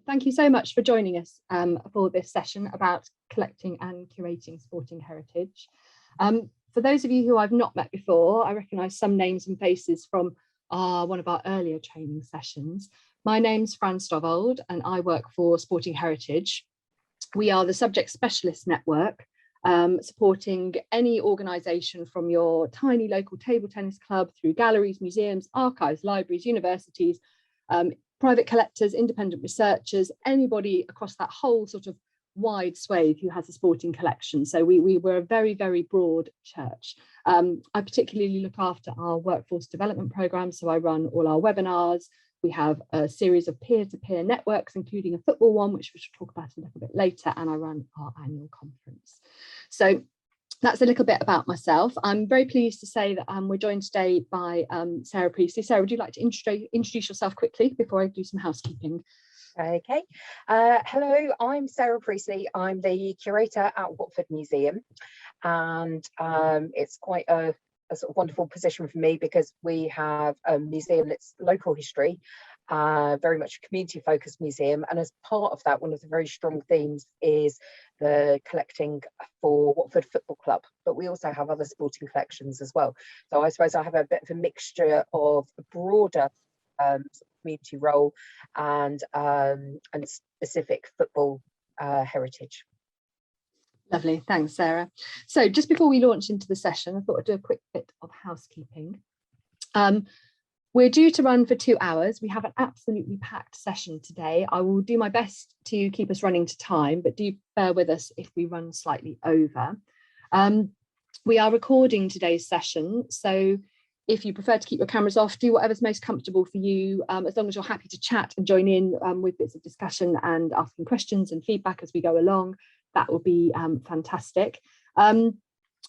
Thank you so much for joining us for this session about collecting and curating sporting heritage. For those of you who I've not met before, I recognise some names and faces from one of our earlier training sessions. My name's Fran Stovold and I work for Sporting Heritage. We are the subject specialist network supporting any organisation from your tiny local table tennis club through galleries, museums, archives, libraries, universities, private collectors, independent researchers, anybody across that whole sort of wide swathe who has a sporting collection. So we were a very, very broad church. I particularly look after our workforce development programme, so I run all our webinars. We have a series of peer-to-peer networks, including a football one, which we should talk about a little bit later, and I run our annual conference. So that's a little bit about myself. I'm very pleased to say that we're joined today by Sarah Priestley. Sarah, would you like to introduce yourself quickly before I do some housekeeping? Okay. Hello, I'm Sarah Priestley. I'm the curator at Watford Museum, and it's quite a sort of wonderful position for me because we have a museum that's local history, very much a community focused museum, and as part of that, one of the very strong themes is the collecting for Watford Football Club, but we also have other sporting collections as well. So I suppose I have a bit of a mixture of a broader community role and specific football heritage. Lovely, thanks, Sarah. So just before we launch into the session, I thought I'd do a quick bit of housekeeping. We're due to run for 2 hours. We have an absolutely packed session today. I will do my best to keep us running to time, but do bear with us if we run slightly over. We are recording today's session, so if you prefer to keep your cameras off, do whatever's most comfortable for you, as long as you're happy to chat and join in with bits of discussion and asking questions and feedback as we go along. That will be fantastic.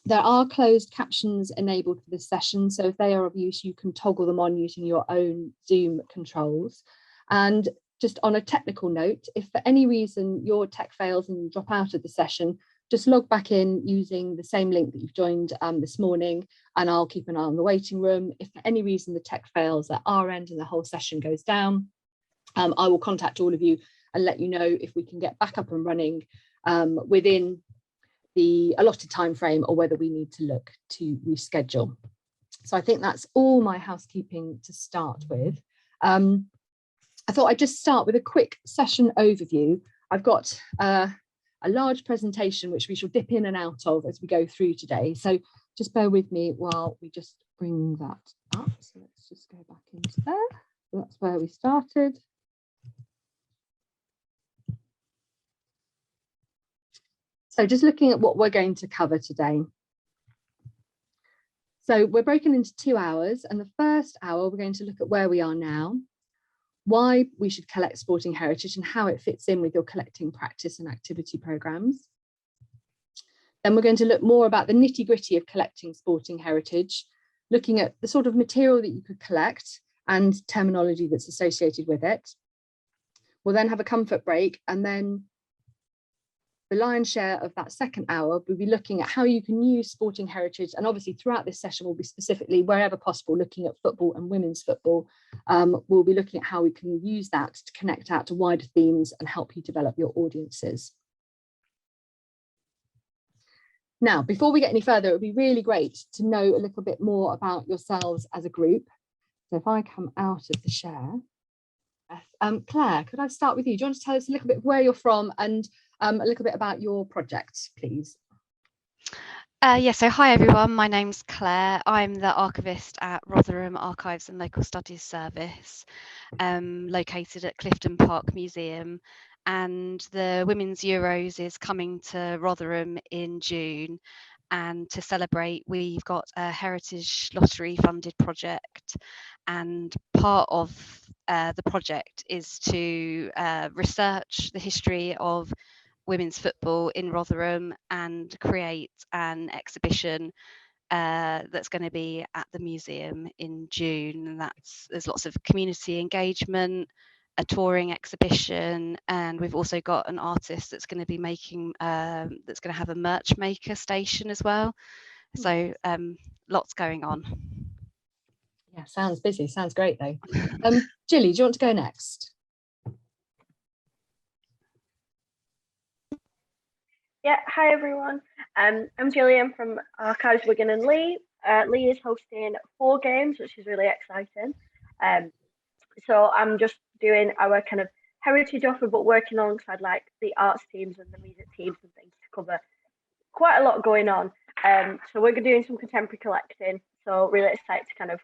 There are closed captions enabled for this session, so if they are of use, you can toggle them on using your own Zoom controls. And just on a technical note, if for any reason your tech fails and you drop out of the session, just log back in using the same link that you've joined this morning, and I'll keep an eye on the waiting room. If for any reason the tech fails at our end and the whole session goes down, I will contact all of you and let you know if we can get back up and running within the allotted time frame or whether we need to look to reschedule. So I think that's all my housekeeping to start with. I thought I'd just start with a quick session overview. I've got a large presentation which we shall dip in and out of as we go through today. So just bear with me while we just bring that up. So let's just go back into there. So that's where we started. So just looking at what we're going to cover today. So we're broken into 2 hours, and the first hour we're going to look at where we are now, why we should collect sporting heritage and how it fits in with your collecting practice and activity programmes. Then we're going to look more about the nitty-gritty of collecting sporting heritage, looking at the sort of material that you could collect and terminology that's associated with it. We'll then have a comfort break, and then the lion's share of that second hour, we'll be looking at how you can use sporting heritage, and obviously throughout this session we'll be specifically, wherever possible, looking at football and women's football. We'll be looking at how we can use that to connect out to wider themes and help you develop your audiences. Now, before we get any further, it would be really great to know a little bit more about yourselves as a group. So if I come out of the share, Claire, could I start with you? Do you want to tell us a little bit where you're from and a little bit about your project, please? So hi everyone, my name's Claire. I'm the archivist at Rotherham Archives and Local Studies Service, located at Clifton Park Museum, and the Women's Euros is coming to Rotherham in June, and to celebrate we've got a Heritage Lottery funded project, and part of the project is to research the history of women's football in Rotherham and create an exhibition that's going to be at the museum in June. And there's lots of community engagement, a touring exhibition, and we've also got an artist that's going to be making that's going to have a merch maker station as well. So lots going on. Yeah, sounds busy. Sounds great though. Gilly, do you want to go next? Yeah, hi everyone. I'm Gillian from Archives Wigan and Lee. Lee is hosting 4 games, which is really exciting. So I'm just doing our kind of heritage offer, but working alongside like the arts teams and the music teams and things to cover quite a lot going on. So we're doing some contemporary collecting. So really excited to kind of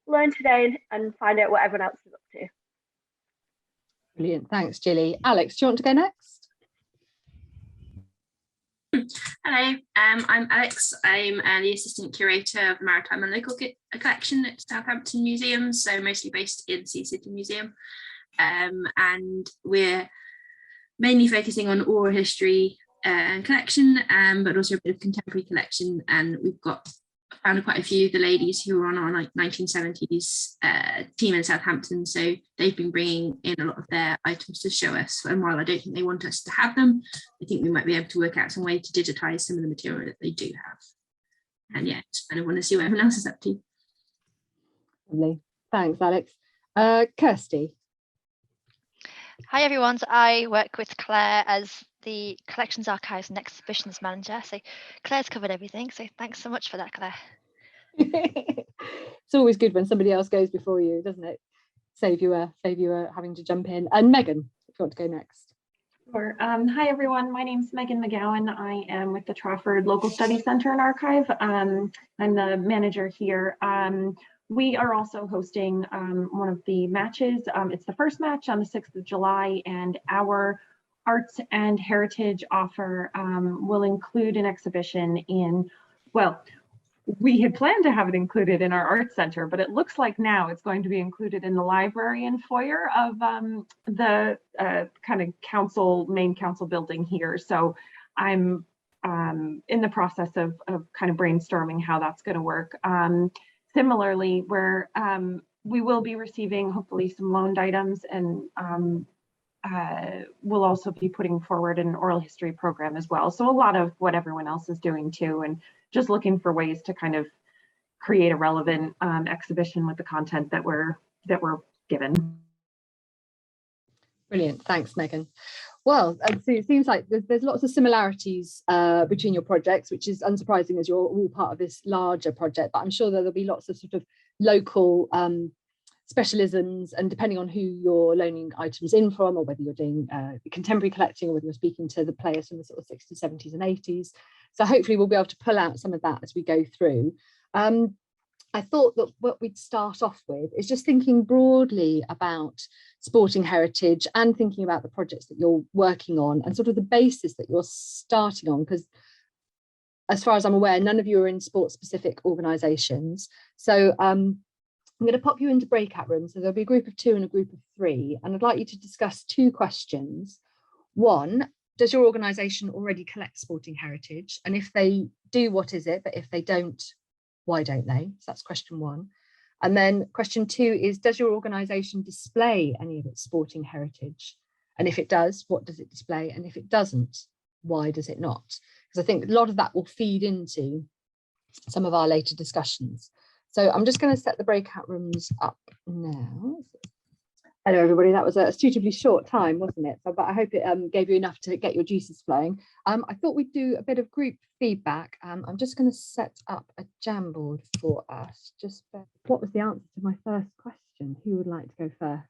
learn today and find out what everyone else is up to. Brilliant, thanks, Gilly. Alex, do you want to go next? Hello, I'm Alex. I'm the Assistant Curator of Maritime and Local Collection at Southampton Museum, so mostly based in Sea City Museum. And we're mainly focusing on oral history and collection, but also a bit of contemporary collection. And we've found quite a few of the ladies who are on our 1970s team in Southampton, so they've been bringing in a lot of their items to show us, and while I don't think they want us to have them, I think we might be able to work out some way to digitize some of the material that they do have. And yeah, just kind of want to see what everyone else is up to. Lovely, thanks, Alex. Kirsty. Hi everyone, so I work with Claire as the Collections, Archives and Exhibitions Manager. So Claire's covered everything, so thanks so much for that, Claire. It's always good when somebody else goes before you, doesn't it? Save you having to jump in. And Megan, if you want to go next. Sure. Hi everyone, my name's Megan McGowan. I am with the Trafford Local Studies Centre and Archive. I'm the manager here. We are also hosting one of the matches. It's the first match on the 6th of July, and our arts and heritage offer will include an exhibition in, well, we had planned to have it included in our arts center, but it looks like now it's going to be included in the library and foyer of the kind of main council building here. So I'm in the process of kind of brainstorming how that's going to work. Similarly, we will be receiving hopefully some loaned items, and we'll also be putting forward an oral history program as well. So a lot of what everyone else is doing too, and just looking for ways to kind of create a relevant exhibition with the content that we're given. Brilliant, thanks, Megan. Well, so it seems like there's lots of similarities between your projects, which is unsurprising as you're all part of this larger project, but I'm sure there'll be lots of sort of local specialisms, and depending on who you're loaning items in from, or whether you're doing contemporary collecting, or whether you're speaking to the players from the sort of 60s, 70s and 80s. So hopefully we'll be able to pull out some of that as we go through. I thought that what we'd start off with is just thinking broadly about sporting heritage and thinking about the projects that you're working on and sort of the basis that you're starting on, because as far as I'm aware, none of you are in sports specific organisations. So I'm going to pop you into breakout rooms. So there'll be a group of 2 and a group of 3, and I'd like you to discuss 2 questions. One, does your organisation already collect sporting heritage? And if they do, what is it? But if they don't, why don't they? So that's question 1. And then question 2 is, does your organisation display any of its sporting heritage? And if it does, what does it display? And if it doesn't, why does it not? Because I think a lot of that will feed into some of our later discussions. So I'm just going to set the breakout rooms up now. Hello, everybody. That was a suitably short time, wasn't it? But I hope it gave you enough to get your juices flowing. I thought we'd do a bit of group feedback. I'm just going to set up a Jamboard for us. What was the answer to my first question? Who would like to go first?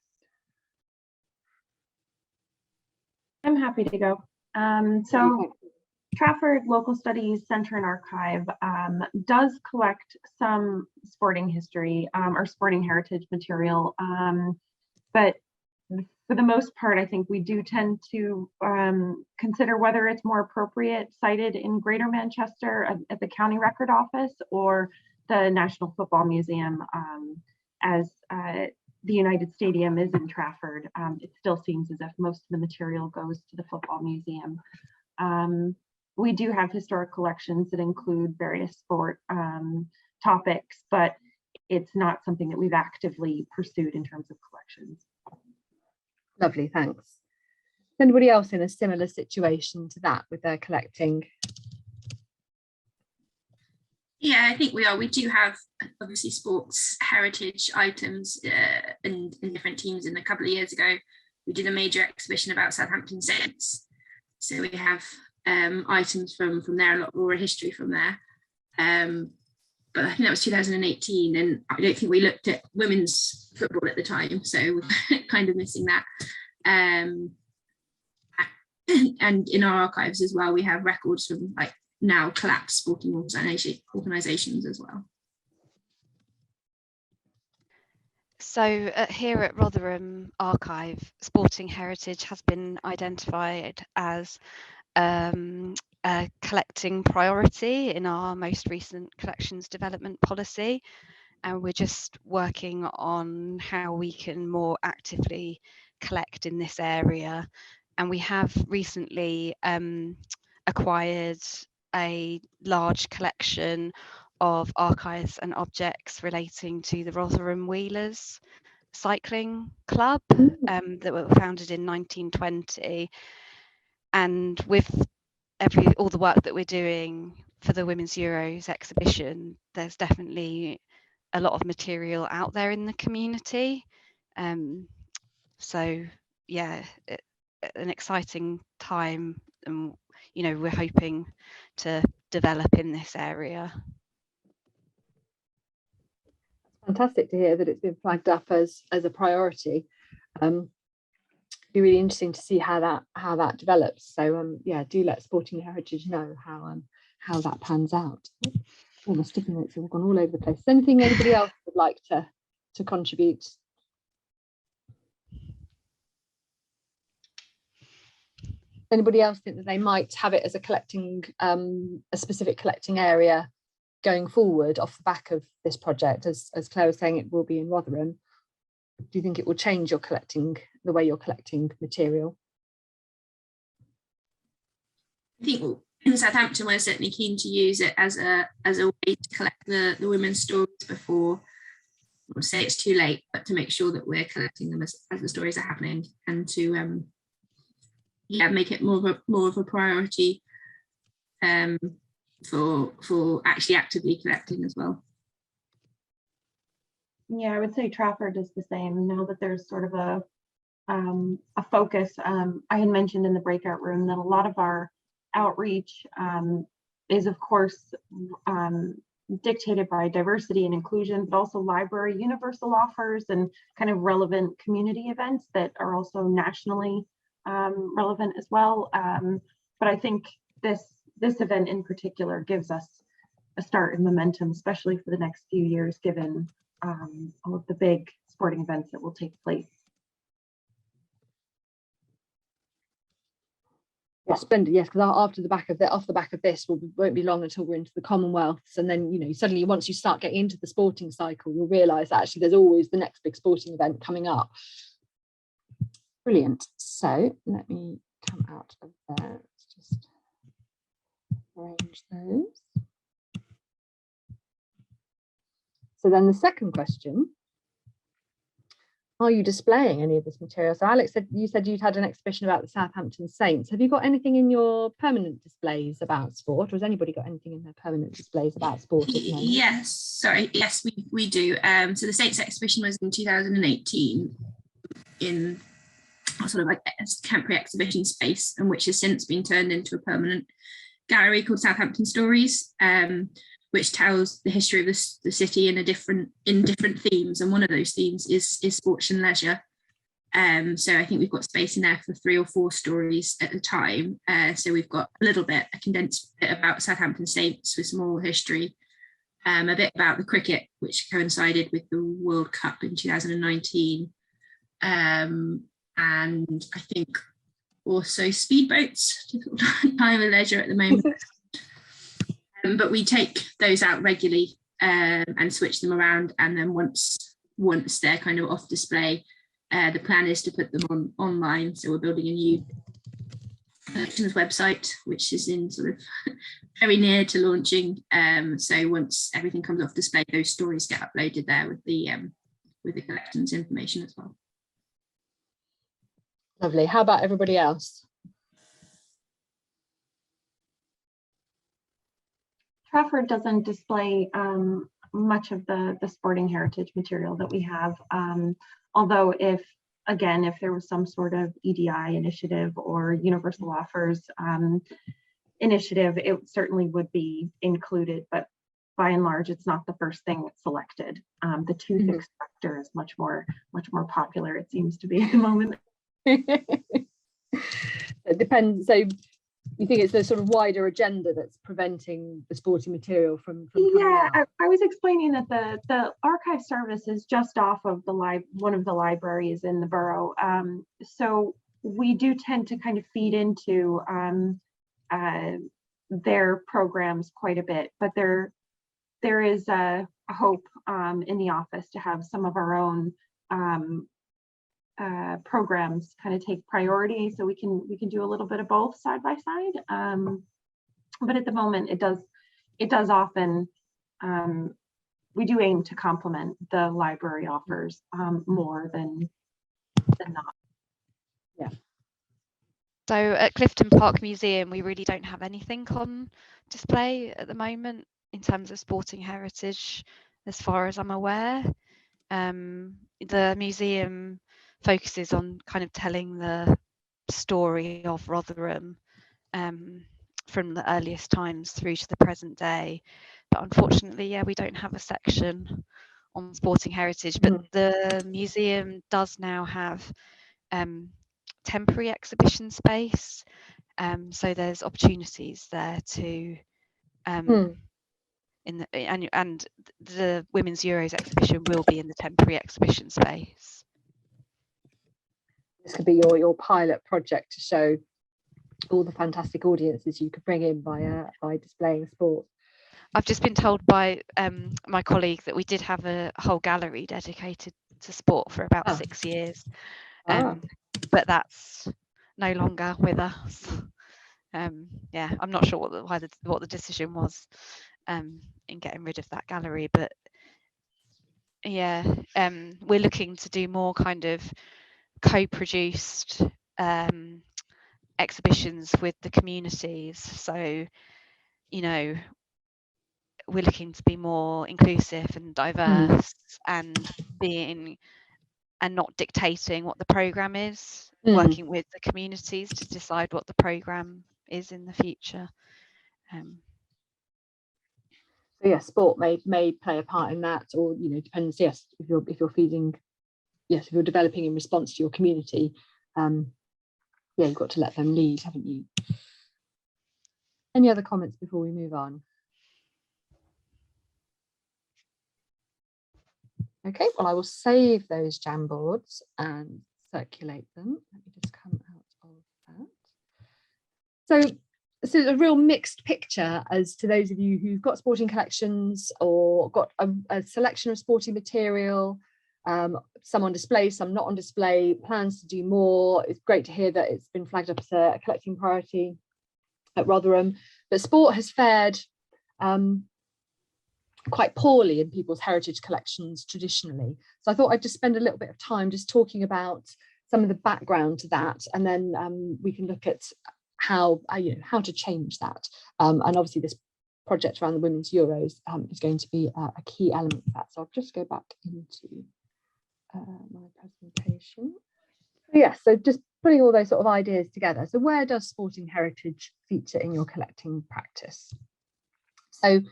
I'm happy to go. So Trafford Local Studies Centre and Archive does collect some sporting history or sporting heritage material, but for the most part, I think we do tend to consider whether it's more appropriate cited in Greater Manchester at the County Record Office or the National Football Museum, as the United Stadium is in Trafford. It still seems as if most of the material goes to the Football Museum. We do have historic collections that include various sport topics, but it's not something that we've actively pursued in terms of collections. Lovely, thanks. Anybody else in a similar situation to that with their collecting? Yeah, I think we are. We do have obviously sports heritage items in different teams. And a couple of years ago, we did a major exhibition about Southampton Saints. So we have items from there, a lot of oral history from there. But I think that was 2018, and I don't think we looked at women's football at the time, so we're kind of missing that. And in our archives as well, we have records from like now collapsed sporting organisations as well. So here at Rotherham Archive, sporting heritage has been identified as a collecting priority in our most recent collections development policy, and we're just working on how we can more actively collect in this area. And we have recently acquired a large collection of archives and objects relating to the Rotherham Wheelers cycling club that were founded in 1920. And with all the work that we're doing for the Women's Euros exhibition, there's definitely a lot of material out there in the community. So yeah, an exciting time, and you know, we're hoping to develop in this area. Fantastic to hear that it's been flagged up as a priority. Be really interesting to see how that develops. So yeah, do let Sporting Heritage know how that pans out. Oh, my sticky notes have gone all over the place. Is there anything anybody else would like to contribute? Anybody else think that they might have it as a specific collecting area going forward off the back of this project? As Claire was saying, it will be in Rotherham. Do you think it will change the way you're collecting material? I think in Southampton we're certainly keen to use it as a way to collect the women's stories before, I would say it's too late, but to make sure that we're collecting them as the stories are happening, and to make it more of a priority for actually actively collecting as well. Yeah, I would say Trafford is the same now that there's sort of a focus. I had mentioned in the breakout room that a lot of our outreach is of course dictated by diversity and inclusion, but also library universal offers and kind of relevant community events that are also nationally relevant as well. But I think this event in particular gives us a start in momentum, especially for the next few years, given all of the big sporting events that will take place. Yes, splendid. Yes, because off the back of this, won't be long until we're into the Commonwealths, and then, you know, suddenly once you start getting into the sporting cycle, you'll realise that actually there's always the next big sporting event coming up. Brilliant. So let me come out of there. Let's just arrange those. So then the second question, are you displaying any of this material? So Alex, you said you'd had an exhibition about the Southampton Saints. Have you got anything in your permanent displays about sport, or has anybody got anything in their permanent displays about sport at the moment? Yes, we do. So the Saints exhibition was in 2018 in sort of like a temporary exhibition space, and which has since been turned into a permanent gallery called Southampton Stories, which tells the history of the city in different themes, and one of those themes is sports and leisure. So I think we've got space in there for 3 or 4 stories at a time. So we've got a condensed bit about Southampton Saints with some oral history, a bit about the cricket, which coincided with the World Cup in 2019, and I think also speedboats, difficult time of leisure at the moment. But we take those out regularly and switch them around, and then once they're kind of off display, the plan is to put them online. So we're building a new collections website, which is in sort of very near to launching. So once everything comes off display, those stories get uploaded there with the collections information as well. Lovely. How about everybody else? Trafford doesn't display much of the sporting heritage material that we have, although if there was some sort of EDI initiative or universal offers, initiative, it certainly would be included, but by and large, it's not the first thing that's selected. The tooth extractor is much more popular, it seems to be at the moment. It depends. So you think it's the sort of wider agenda that's preventing the sporting material from Yeah, coming out? I was explaining that the archive service is just off of the one of the libraries in the borough. So we do tend to kind of feed into their programs quite a bit, but there is a hope in the office to have some of our own programs kind of take priority, so we can do a little bit of both side by side. But at the moment, it does often, we do aim to complement the library offers more than not. Yeah. So at Clifton Park Museum, we really don't have anything on display at the moment in terms of sporting heritage, as far as I'm aware. The museum focuses on kind of telling the story of Rotherham from the earliest times through to the present day. But unfortunately, yeah, we don't have a section on sporting heritage, but the museum does now have temporary exhibition space. So there's opportunities there to and the Women's Euros exhibition will be in the temporary exhibition space. This could be your pilot project to show all the fantastic audiences you could bring in by displaying sport. I've just been told by my colleague that we did have a whole gallery dedicated to sport for about 6 years, but that's no longer with us. Yeah, I'm not sure what the decision was in getting rid of that gallery, but yeah, we're looking to do more kind of co-produced exhibitions with the communities. So, you know, we're looking to be more inclusive and diverse and not dictating what the programme is, working with the communities to decide what the programme is in the future. So yeah, sport may play a part in that, or depends. Yes, if you're feeding, yes, if you're developing in response to your community, yeah, you've got to let them lead, haven't you? Any other comments before we move on? Okay, well, I will save those Jamboards and circulate them. Let me just come out of that. So it's a real mixed picture as to those of you who've got sporting collections or got a selection of sporting material, some on display, some not on display, plans to do more. It's great to hear that it's been flagged up as a collecting priority at Rotherham, but sport has fared quite poorly in people's heritage collections traditionally. So I thought I'd just spend a little bit of time just talking about some of the background to that, and then we can look at how to change that. And obviously this project around the Women's Euros is going to be a key element of that. So I'll just go back into my presentation. So just putting all those sort of ideas together. So where does sporting heritage feature in your collecting practice? So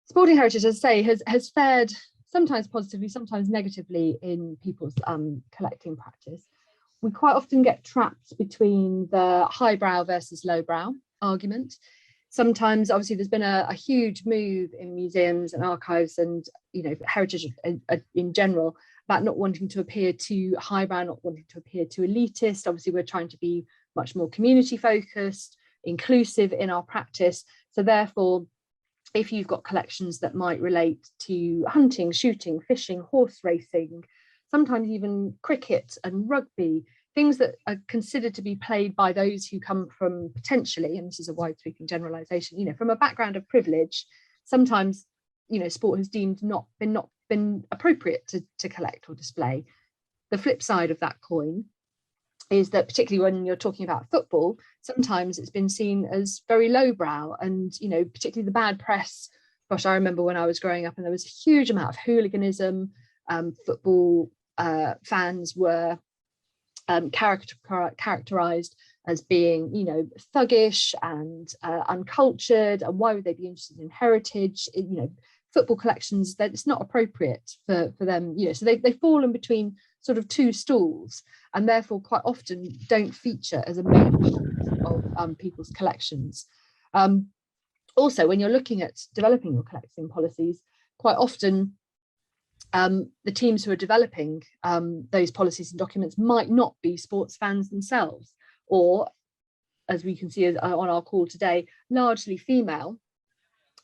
sporting heritage, as I say, has fared sometimes positively, sometimes negatively in people's collecting practice. We quite often get trapped between the highbrow versus lowbrow argument. Sometimes, obviously, there's been a huge move in museums and archives and heritage in general about not wanting to appear too highbrow, not wanting to appear too elitist. Obviously, we're trying to be much more community focused, inclusive in our practice. So therefore, if you've got collections that might relate to hunting, shooting, fishing, horse racing, sometimes even cricket and rugby, things that are considered to be played by those who come from potentially, and this is a wide sweeping generalization, from a background of privilege, sometimes, sport has deemed not been appropriate to collect or display. The flip side of that coin is that particularly when you're talking about football, sometimes it's been seen as very lowbrow, and particularly the bad press. Gosh, I remember when I was growing up and there was a huge amount of hooliganism. Football fans were characterized as being, you know, thuggish and uncultured, and why would they be interested in heritage? You know, football collections, that it's not appropriate for them, you know, so they fall in between sort of two stools, and therefore quite often don't feature as a main part of people's collections. Also, when you're looking at developing your collecting policies, quite often the teams who are developing those policies and documents might not be sports fans themselves, or, as we can see on our call today, largely female,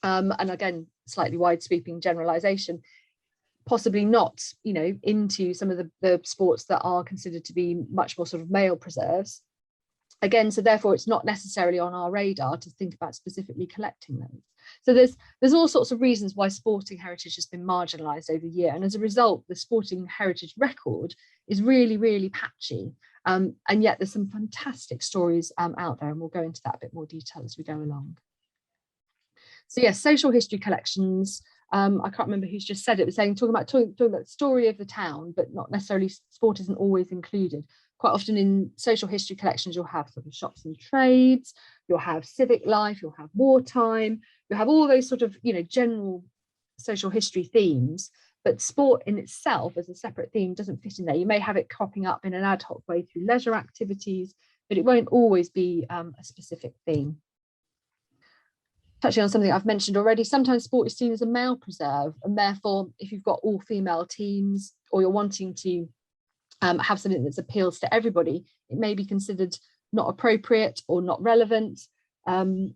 and again, slightly wide sweeping generalization, possibly not, you know, into some of the sports that are considered to be much more sort of male preserves. Again, so therefore it's not necessarily on our radar to think about specifically collecting those. So there's all sorts of reasons why sporting heritage has been marginalised over the year, and as a result the sporting heritage record is really, really patchy, and yet there's some fantastic stories out there, and we'll go into that a bit more detail as we go along. So yes, social history collections, I can't remember who's just said it, but saying talking about the story of the town, but not necessarily, sport isn't always included. Quite often in social history collections, you'll have sort of shops and trades, you'll have civic life, you'll have wartime, you'll have all those sort of, you know, general social history themes, but sport in itself as a separate theme doesn't fit in there. You may have it cropping up in an ad hoc way through leisure activities, but it won't always be a specific theme. Touching on something I've mentioned already, sometimes sport is seen as a male preserve, and therefore if you've got all female teams, or you're wanting to have something that appeals to everybody, it may be considered not appropriate or not relevant, and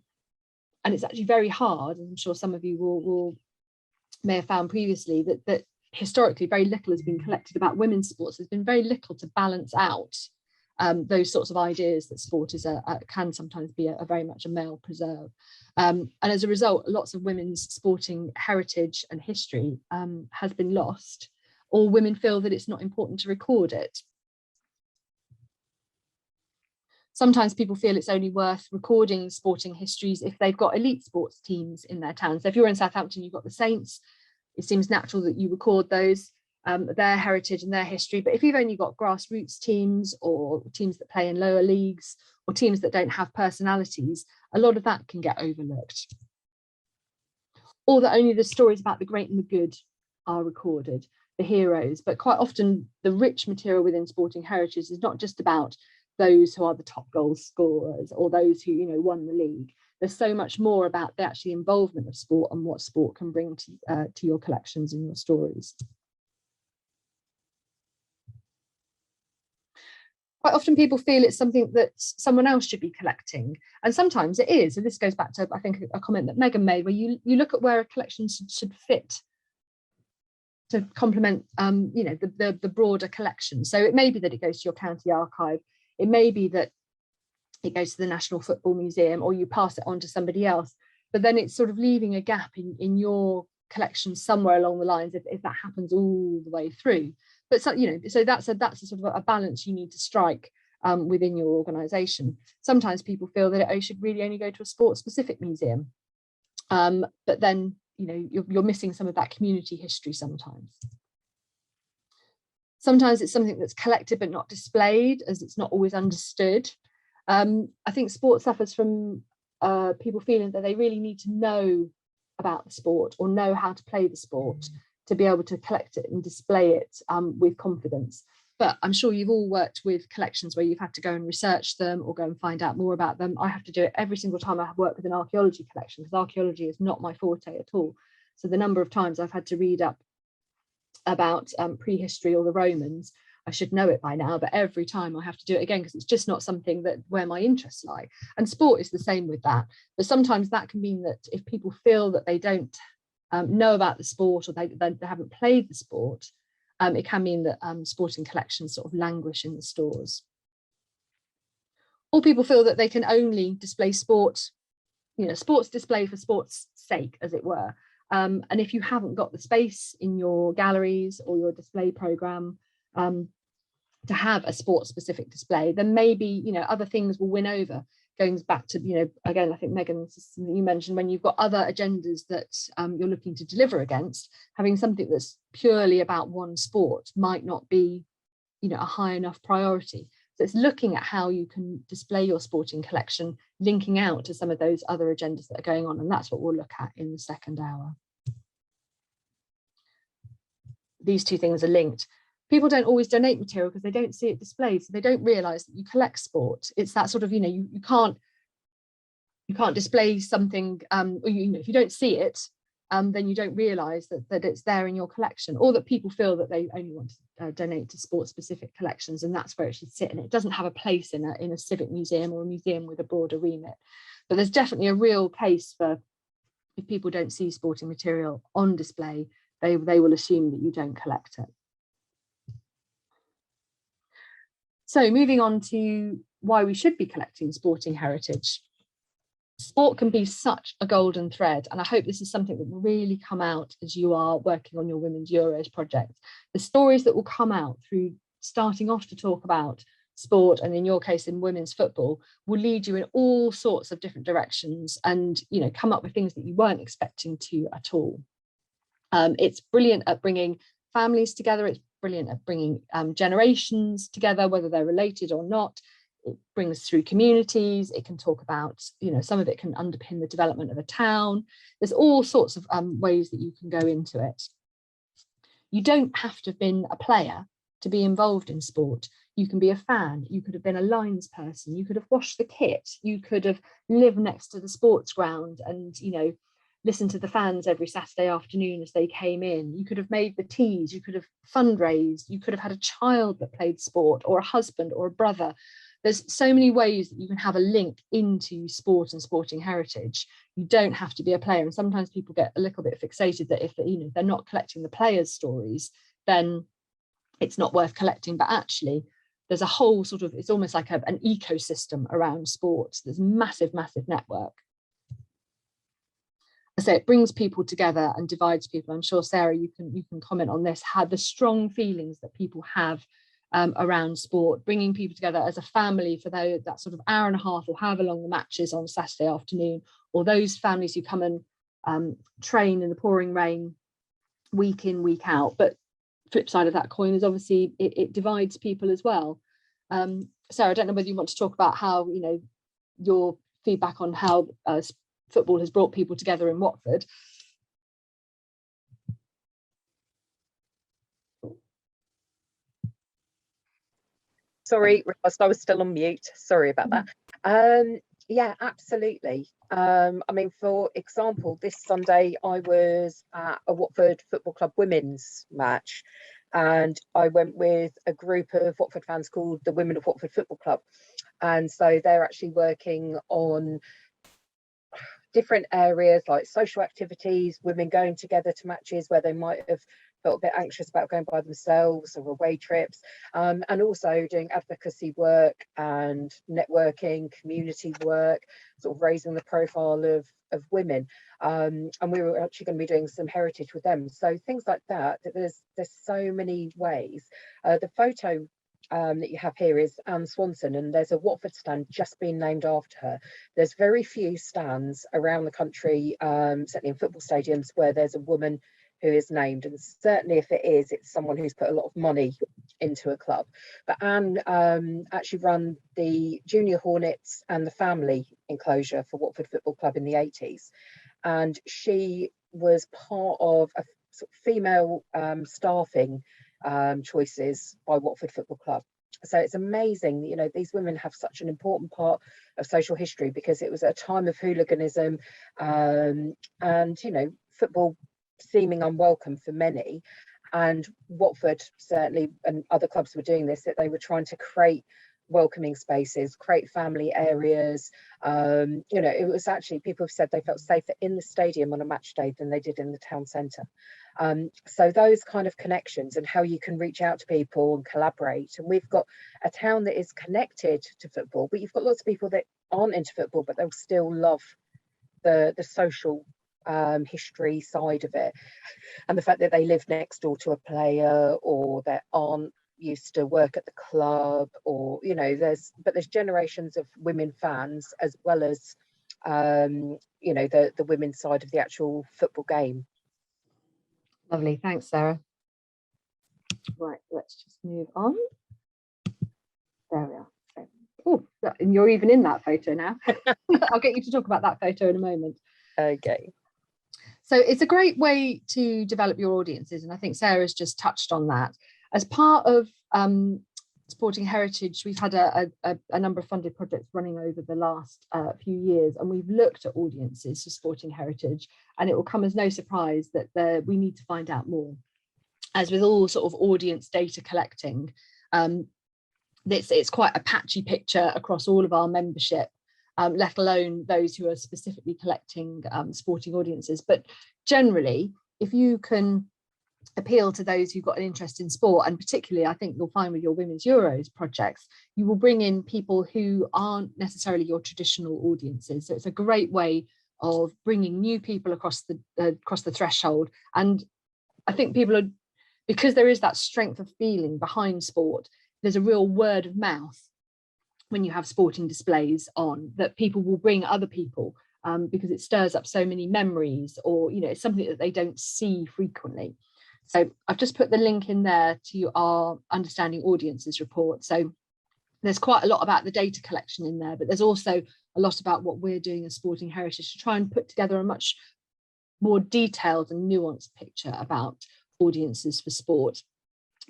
it's actually very hard, and I'm sure some of you may have found previously that historically very little has been collected about women's sports. There's been very little to balance out those sorts of ideas that sport is can sometimes be a very much a male preserve, and as a result lots of women's sporting heritage and history has been lost, or women feel that it's not important to record it. Sometimes people feel it's only worth recording sporting histories if they've got elite sports teams in their town. So if you're in Southampton, you've got the Saints, it seems natural that you record those, their heritage and their history. But if you've only got grassroots teams, or teams that play in lower leagues, or teams that don't have personalities, a lot of that can get overlooked. Or that only the stories about the great and the good are recorded, the heroes. But quite often the rich material within sporting heritage is not just about those who are the top goal scorers, or those who, you know, won the league. There's so much more about the actual involvement of sport and what sport can bring to your collections and your stories. Quite often people feel it's something that someone else should be collecting, and sometimes it is. And this goes back to, I think, a comment that Megan made, where you look at where a collection should fit to complement you know, the broader collection. So it may be that it goes to your county archive, it may be that it goes to the National Football Museum, or you pass it on to somebody else, but then it's sort of leaving a gap in your collection somewhere along the lines, if that happens all the way through. But so, you know, so that's a sort of a balance you need to strike within your organisation. Sometimes people feel that it should really only go to a sports specific museum, but then, you know, you're missing some of that community history sometimes. Sometimes it's something that's collected but not displayed, as it's not always understood. I think sport suffers from people feeling that they really need to know about the sport, or know how to play the sport, to be able to collect it and display it with confidence. But I'm sure you've all worked with collections where you've had to go and research them, or go and find out more about them. I have to do it every single time I work with an archaeology collection, because archaeology is not my forte at all. So the number of times I've had to read up about prehistory or the Romans, I should know it by now, but every time I have to do it again, because it's just not something that where my interests lie. And sport is the same with that. But sometimes that can mean that if people feel that they don't know about the sport, or they haven't played the sport, it can mean that sporting collections sort of languish in the stores. Or people feel that they can only display sport, you know, sports display for sport's sake, as it were. And if you haven't got the space in your galleries or your display programme to have a sports specific display, then maybe, you know, other things will win over. Going back to, you know, again, I think Megan, you mentioned, when you've got other agendas that you're looking to deliver against, having something that's purely about one sport might not be, you know, a high enough priority. So it's looking at how you can display your sporting collection, linking out to some of those other agendas that are going on, and that's what we'll look at in the second hour. These two things are linked. People don't always donate material because they don't see it displayed, so they don't realise that you collect sport. It's that sort of, you know, you can't display something, or, you know, if you don't see it, then you don't realise that it's there in your collection, or that people feel that they only want to donate to sport-specific collections, and that's where it should sit. And it doesn't have a place in a civic museum or a museum with a broader remit. But there's definitely a real case for, if people don't see sporting material on display, they will assume that you don't collect it. So moving on to why we should be collecting sporting heritage. Sport can be such a golden thread, and I hope this is something that will really come out as you are working on your Women's Euros project. The stories that will come out through starting off to talk about sport, and in your case in women's football, will lead you in all sorts of different directions, and, you know, come up with things that you weren't expecting to at all. It's brilliant at bringing families together. It's brilliant at bringing generations together, whether they're related or not. It brings through communities. It can talk about, you know, some of it can underpin the development of a town. There's all sorts of ways that you can go into it. You don't have to have been a player to be involved in sport. You can be a fan. You could have been a lines person. You could have washed the kit. You could have lived next to the sports ground and, you know, listen to the fans every Saturday afternoon as they came in. You could have made the teas. You could have fundraised. You could have had a child that played sport, or a husband or a brother. There's so many ways that you can have a link into sport and sporting heritage. You don't have to be a player. And sometimes people get a little bit fixated that if, you know, they're not collecting the players' stories, then it's not worth collecting. But actually, there's a whole sort of, it's almost like an ecosystem around sports. There's massive, massive network. I say it brings people together and divides people. I'm sure, Sarah, you can comment on this, how the strong feelings that people have around sport, bringing people together as a family for that sort of hour and a half or however long the match is on Saturday afternoon, or those families who come and train in the pouring rain week in, week out. But flip side of that coin is obviously it divides people as well. Sarah, I don't know whether you want to talk about how, you know, your feedback on how football has brought people together in Watford. Sorry, I was still on mute. Sorry about that. Yeah, absolutely. I mean, for example, this Sunday I was at a Watford Football Club women's match, and I went with a group of Watford fans called the Women of Watford Football Club. And so they're actually working on different areas like social activities, women going together to matches where they might have felt a bit anxious about going by themselves, or away trips, and also doing advocacy work and networking, community work, sort of raising the profile of women. And we were actually going to be doing some heritage with them. So things like that, there's so many ways. The photo that you have here is Anne Swanson, and there's a Watford stand just been named after her. There's very few stands around the country, certainly in football stadiums, where there's a woman who is named, and certainly if it is, it's someone who's put a lot of money into a club. But Anne actually ran the Junior Hornets and the Family enclosure for Watford Football Club in the 80s, and she was part of a sort of female staffing choices by Watford Football Club. So it's amazing, you know, these women have such an important part of social history, because it was a time of hooliganism, and, you know, football seeming unwelcome for many. And Watford certainly, and other clubs were doing this, that they were trying to create welcoming spaces, create family areas. You know, it was actually, people have said they felt safer in the stadium on a match day than they did in the town centre. So those kind of connections and how you can reach out to people and collaborate. And we've got a town that is connected to football, but you've got lots of people that aren't into football, but they'll still love the social history side of it, and the fact that they live next door to a player, or their aunt used to work at the club, or, you know, there's generations of women fans, as well as you know, the women's side of the actual football game. Lovely, thanks, Sarah. Right, let's just move on. There we are. So, oh, and you're even in that photo now. I'll get you to talk about that photo in a moment. Okay. So it's a great way to develop your audiences, and I think Sarah's just touched on that. As part of Sporting Heritage, we've had a number of funded projects running over the last few years, and we've looked at audiences for Sporting Heritage, and it will come as no surprise that we need to find out more. As with all sort of audience data collecting, it's quite a patchy picture across all of our membership, let alone those who are specifically collecting sporting audiences. But generally, if you can appeal to those who've got an interest in sport, and particularly I think you'll find with your Women's Euros projects, you will bring in people who aren't necessarily your traditional audiences. So it's a great way of bringing new people across the threshold. And I think people are, because there is that strength of feeling behind sport, there's a real word of mouth when you have sporting displays on, that people will bring other people because it stirs up so many memories, or it's something that they don't see frequently. So I've just put the link in there to our Understanding Audiences report. So there's quite a lot about the data collection in there, but there's also a lot about what we're doing as Sporting Heritage to try and put together a much more detailed and nuanced picture about audiences for sport,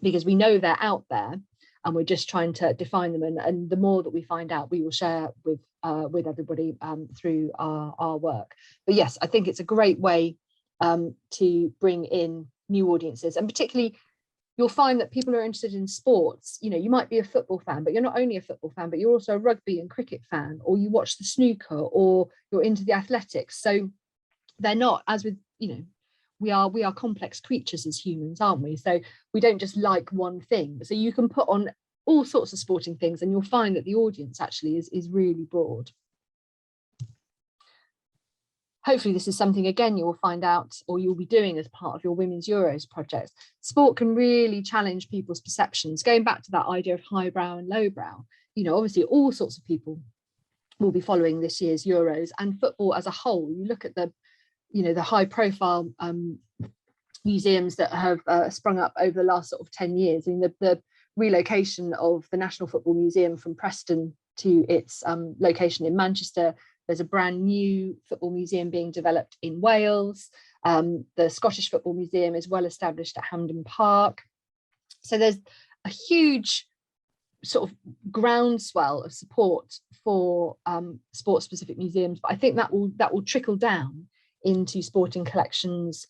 because we know they're out there and we're just trying to define them. And the more that we find out, we will share with everybody through our work. But yes, I think it's a great way to bring in new audiences, and particularly you'll find that people are interested in sports. You might be a football fan, but you're not only a football fan, but you're also a rugby and cricket fan, or you watch the snooker, or you're into the athletics. So they're not, as with we are complex creatures as humans, aren't we? So we don't just like one thing. So you can put on all sorts of sporting things, and you'll find that the audience actually is really broad. Hopefully this is something, again, you'll find out, or you'll be doing as part of your Women's Euros project. Sport can really challenge people's perceptions. Going back to that idea of highbrow and lowbrow, obviously all sorts of people will be following this year's Euros, and football as a whole. You look at the high profile museums that have sprung up over the last sort of 10 years. I mean, the relocation of the National Football Museum from Preston to its location in Manchester. There's a brand new football museum being developed in Wales. The Scottish Football Museum is well established at Hampden Park. So there's a huge sort of groundswell of support for sport-specific museums. But I think that will trickle down into sporting collections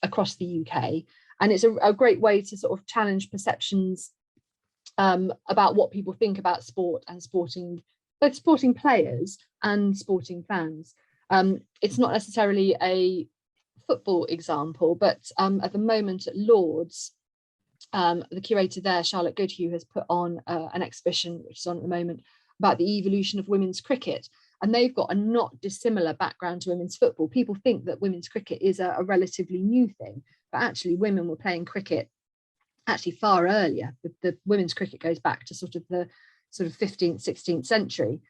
across the UK. And it's a great way to sort of challenge perceptions about what people think about sport and both sporting players and sporting fans. It's not necessarily a football example, but at the moment at Lord's, the curator there, Charlotte Goodhue, has put on an exhibition, which is on at the moment, about the evolution of women's cricket. And they've got a not dissimilar background to women's football. People think that women's cricket is a relatively new thing, but actually women were playing cricket actually far earlier. The women's cricket goes back to the 15th, 16th century.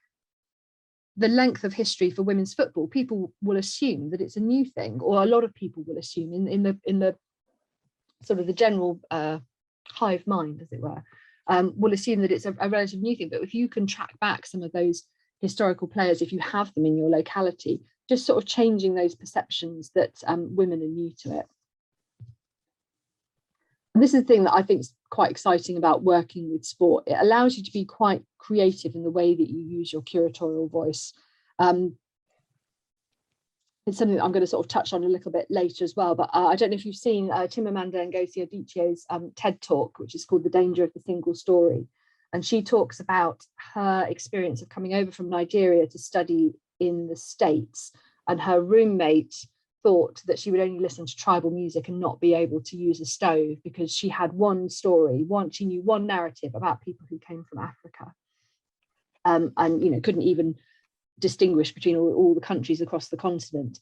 The length of history for women's football, people will assume that it's a new thing, or a lot of people will assume in the sort of the general hive mind, as it were, will assume that it's a relative new thing. But if you can track back some of those historical players, if you have them in your locality, just sort of changing those perceptions that women are new to it. And this is the thing that I think is quite exciting about working with sport. It allows you to be quite creative in the way that you use your curatorial voice. It's something that I'm going to sort of touch on a little bit later as well, but I don't know if you've seen Chimamanda Ngozi Adichie's TED Talk, which is called The Danger of the Single Story. And she talks about her experience of coming over from Nigeria to study in the States, and her roommate thought that she would only listen to tribal music and not be able to use a stove because she had one story, she knew one narrative about people who came from Africa, and couldn't even distinguish between all the countries across the continent.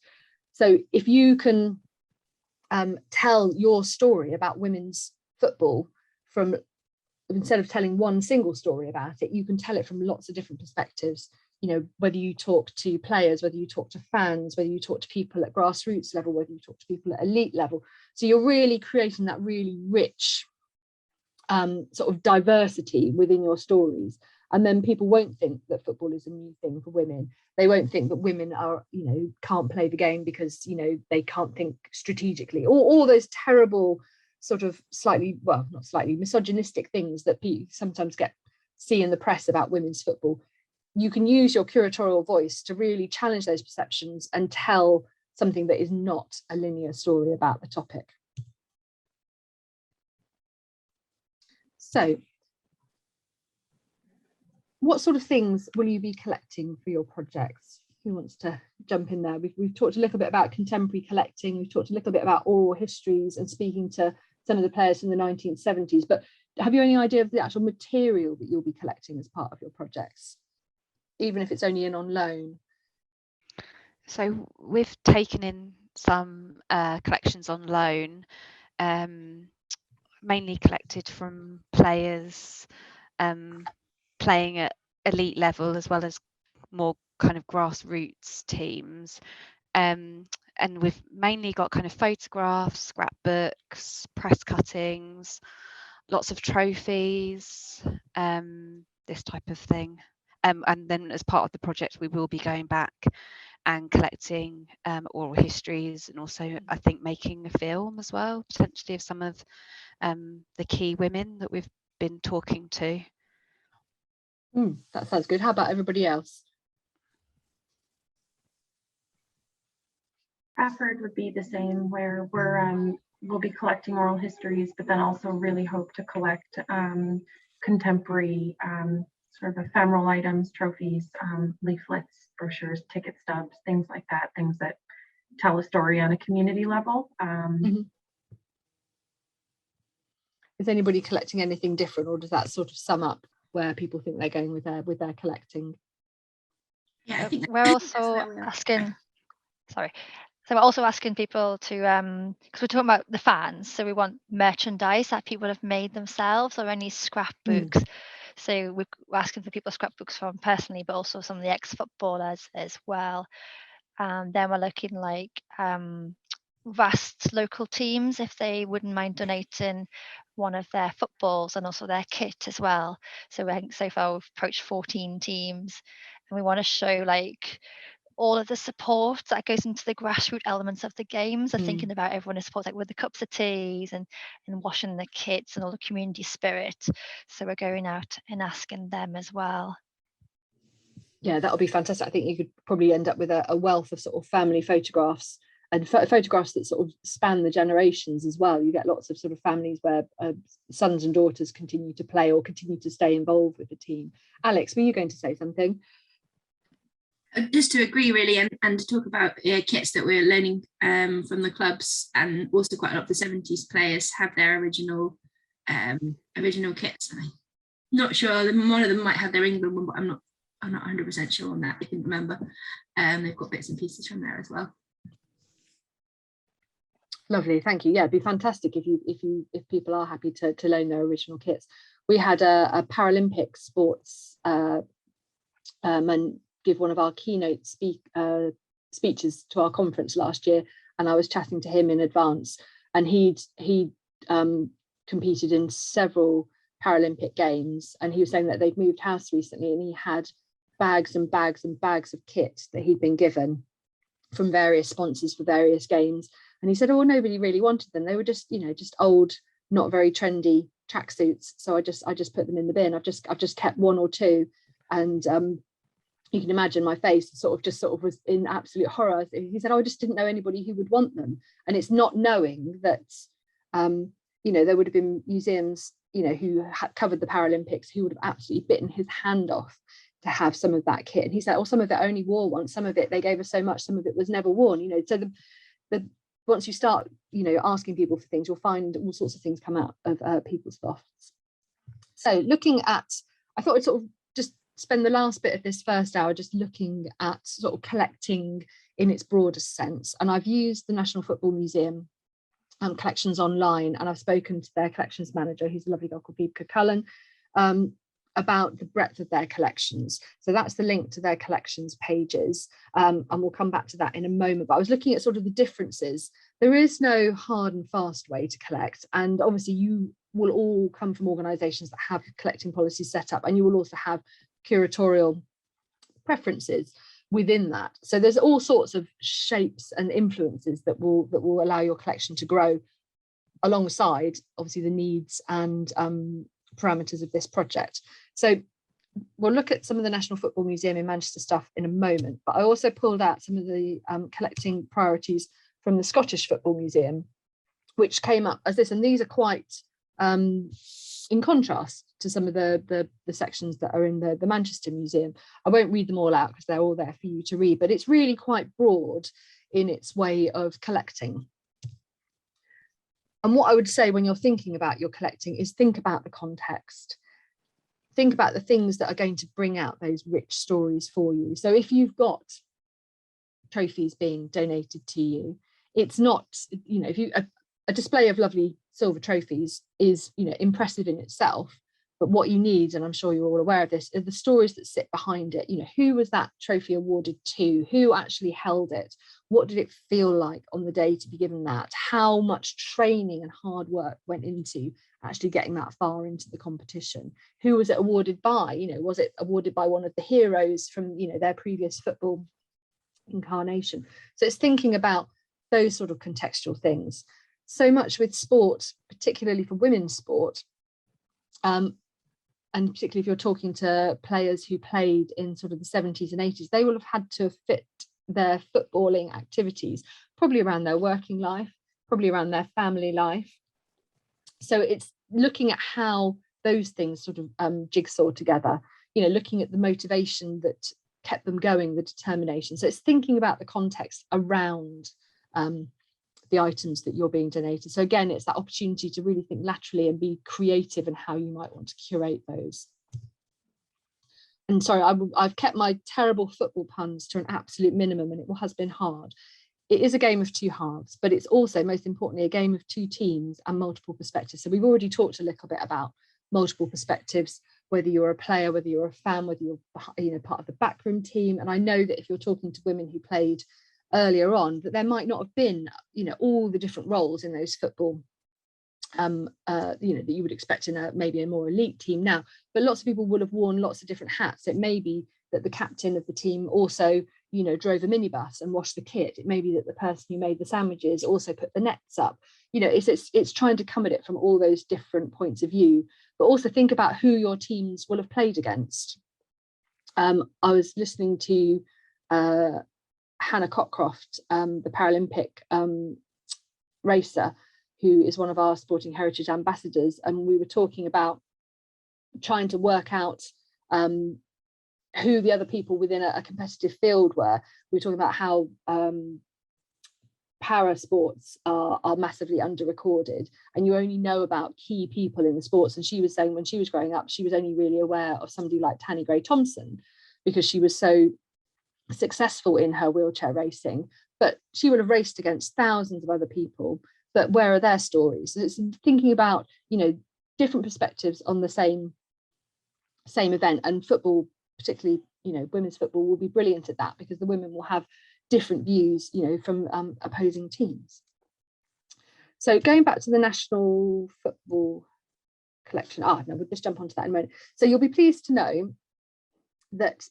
So if you can tell your story about women's football from, instead of telling one single story about it, you can tell it from lots of different perspectives. Whether you talk to players, whether you talk to fans, whether you talk to people at grassroots level, whether you talk to people at elite level. So you're really creating that really rich sort of diversity within your stories. And then people won't think that football is a new thing for women. They won't think that women are, can't play the game because, they can't think strategically. All those terrible sort of not slightly misogynistic things that people sometimes see in the press about women's football. You can use your curatorial voice to really challenge those perceptions and tell something that is not a linear story about the topic. So, what sort of things will you be collecting for your projects? Who wants to jump in there? We've talked a little bit about contemporary collecting. We've talked a little bit about oral histories and speaking to some of the players from the 1970s. But have you any idea of the actual material that you'll be collecting as part of your projects, even if it's only in on loan? So we've taken in some collections on loan, mainly collected from players playing at elite level as well as more kind of grassroots teams, and we've mainly got kind of photographs, scrapbooks, press cuttings, lots of trophies, this type of thing, and then as part of the project we will be going back and collecting oral histories, and also I think making a film as well, potentially, of some of the key women that we've been talking to. That sounds good. How about everybody else? Trafford would be the same, where we'll be collecting oral histories, but then also really hope to collect contemporary sort of ephemeral items, trophies, leaflets, brochures, ticket stubs, things like that, things that tell a story on a community level. Is anybody collecting anything different, or does that sort of sum up where people think they're going with their collecting? Yeah, I think we're also asking, sorry. So we're also asking people to, because we're talking about the fans, so we want merchandise that people have made themselves, or any scrapbooks. So we're asking for people scrapbooks from personally, but also some of the ex-footballers as well. And then we're looking like vast local teams, if they wouldn't mind donating one of their footballs and also their kit as well. So I think so far we've approached 14 teams, and we want to show like all of the support that goes into the grassroots elements of the games, and thinking about everyone who supports, like with the cups of teas and washing the kits and all the community spirit. So we're going out and asking them as well. Yeah, that'll be fantastic. I think you could probably end up with a wealth of sort of family photographs, and photographs that sort of span the generations as well. You get lots of sort of families where sons and daughters continue to play or continue to stay involved with the team. Alex, were you going to say something? Just to agree really, and to talk about kits that we're learning from the clubs, and also quite a lot of the 70s players have their original kits. I'm not sure, one of them might have their England one, but I'm not 100% sure on that. I can remember. They've got bits and pieces from there as well. Lovely, thank you. Yeah, it'd be fantastic if people are happy to loan their original kits. We had a Paralympic sports man give one of our keynote speeches to our conference last year, and I was chatting to him in advance, and he'd competed in several Paralympic games, and he was saying that they'd moved house recently, and he had bags and bags and bags of kit that he'd been given from various sponsors for various games, and he said, oh, nobody really wanted them. They were just, just old, not very trendy tracksuits, so I just put them in the bin. I've just kept one or two, and you can imagine my face sort of was in absolute horror. He said, oh, I just didn't know anybody who would want them. And it's not knowing that, there would have been museums, who had covered the Paralympics, who would have absolutely bitten his hand off to have some of that kit. And he said, oh, some of it only wore once, some of it they gave us so much, some of it was never worn. So the once you start, asking people for things, you'll find all sorts of things come out of people's lofts. So looking at, I thought I'd sort of just spend the last bit of this first hour just looking at sort of collecting in its broadest sense. And I've used the National Football Museum collections online, and I've spoken to their collections manager, who's a lovely girl called Vibeke Cullen, about the breadth of their collections. So that's the link to their collections pages, and we'll come back to that in a moment. But I was looking at sort of the differences. There is no hard and fast way to collect, and obviously you will all come from organisations that have collecting policies set up, and you will also have curatorial preferences within that. So there's all sorts of shapes and influences that will allow your collection to grow alongside obviously the needs and parameters of this project. So we'll look at some of the National Football Museum in Manchester stuff in a moment, but I also pulled out some of the collecting priorities from the Scottish Football Museum, which came up as this, and these are quite in contrast to some of the sections that are in the Manchester Museum. I won't read them all out because they're all there for you to read, but it's really quite broad in its way of collecting. And what I would say when you're thinking about your collecting is think about the context. Think about the things that are going to bring out those rich stories for you. So if you've got trophies being donated to you, it's not, you know, if you a display of lovely silver trophies is, you know, impressive in itself, but what you need, and I'm sure you're all aware of this, are the stories that sit behind it. You know, who was that trophy awarded to? Who actually held it? What did it feel like on the day to be given that? How much training and hard work went into actually getting that far into the competition? Who was it awarded by? You know, was it awarded by one of the heroes from, you know, their previous football incarnation? So it's thinking about those sort of contextual things. So much with sport, particularly for women's sport, and particularly if you're talking to players who played in sort of the 70s and 80s, they will have had to fit their footballing activities probably around their working life, probably around their family life. So it's looking at how those things sort of jigsaw together, you know, looking at the motivation that kept them going, the determination. So it's thinking about the context around the items that you're being donated. So again, it's that opportunity to really think laterally and be creative in how you might want to curate those. And sorry, I've kept my terrible football puns to an absolute minimum, and it has been hard. It is a game of two halves, but it's also, most importantly, a game of two teams and multiple perspectives. So we've already talked a little bit about multiple perspectives, whether you're a player, whether you're a fan, whether you're, you know, part of the backroom team. And I know that if you're talking to women who played earlier on, that there might not have been, you know, all the different roles in those football, you know, that you would expect in maybe a more elite team now, but lots of people will have worn lots of different hats. It may be that the captain of the team also, you know, drove a minibus and washed the kit. It may be that the person who made the sandwiches also put the nets up. You know, it's trying to come at it from all those different points of view, but also think about who your teams will have played against. I was listening to Hannah Cockcroft, the Paralympic racer, who is one of our Sporting Heritage ambassadors, and we were talking about trying to work out who the other people within a competitive field were. We were talking about how para sports are massively under-recorded, and you only know about key people in the sports. And she was saying when she was growing up, she was only really aware of somebody like Tanni Gray-Thompson because she was so successful in her wheelchair racing, but she would have raced against thousands of other people. But where are their stories? And it's thinking about, you know, different perspectives on the same event. And football, particularly, you know, women's football, will be brilliant at that because the women will have different views, you know, from opposing teams. So going back to the National Football Collection, no, we'll just jump onto that in a moment. So you'll be pleased to know that,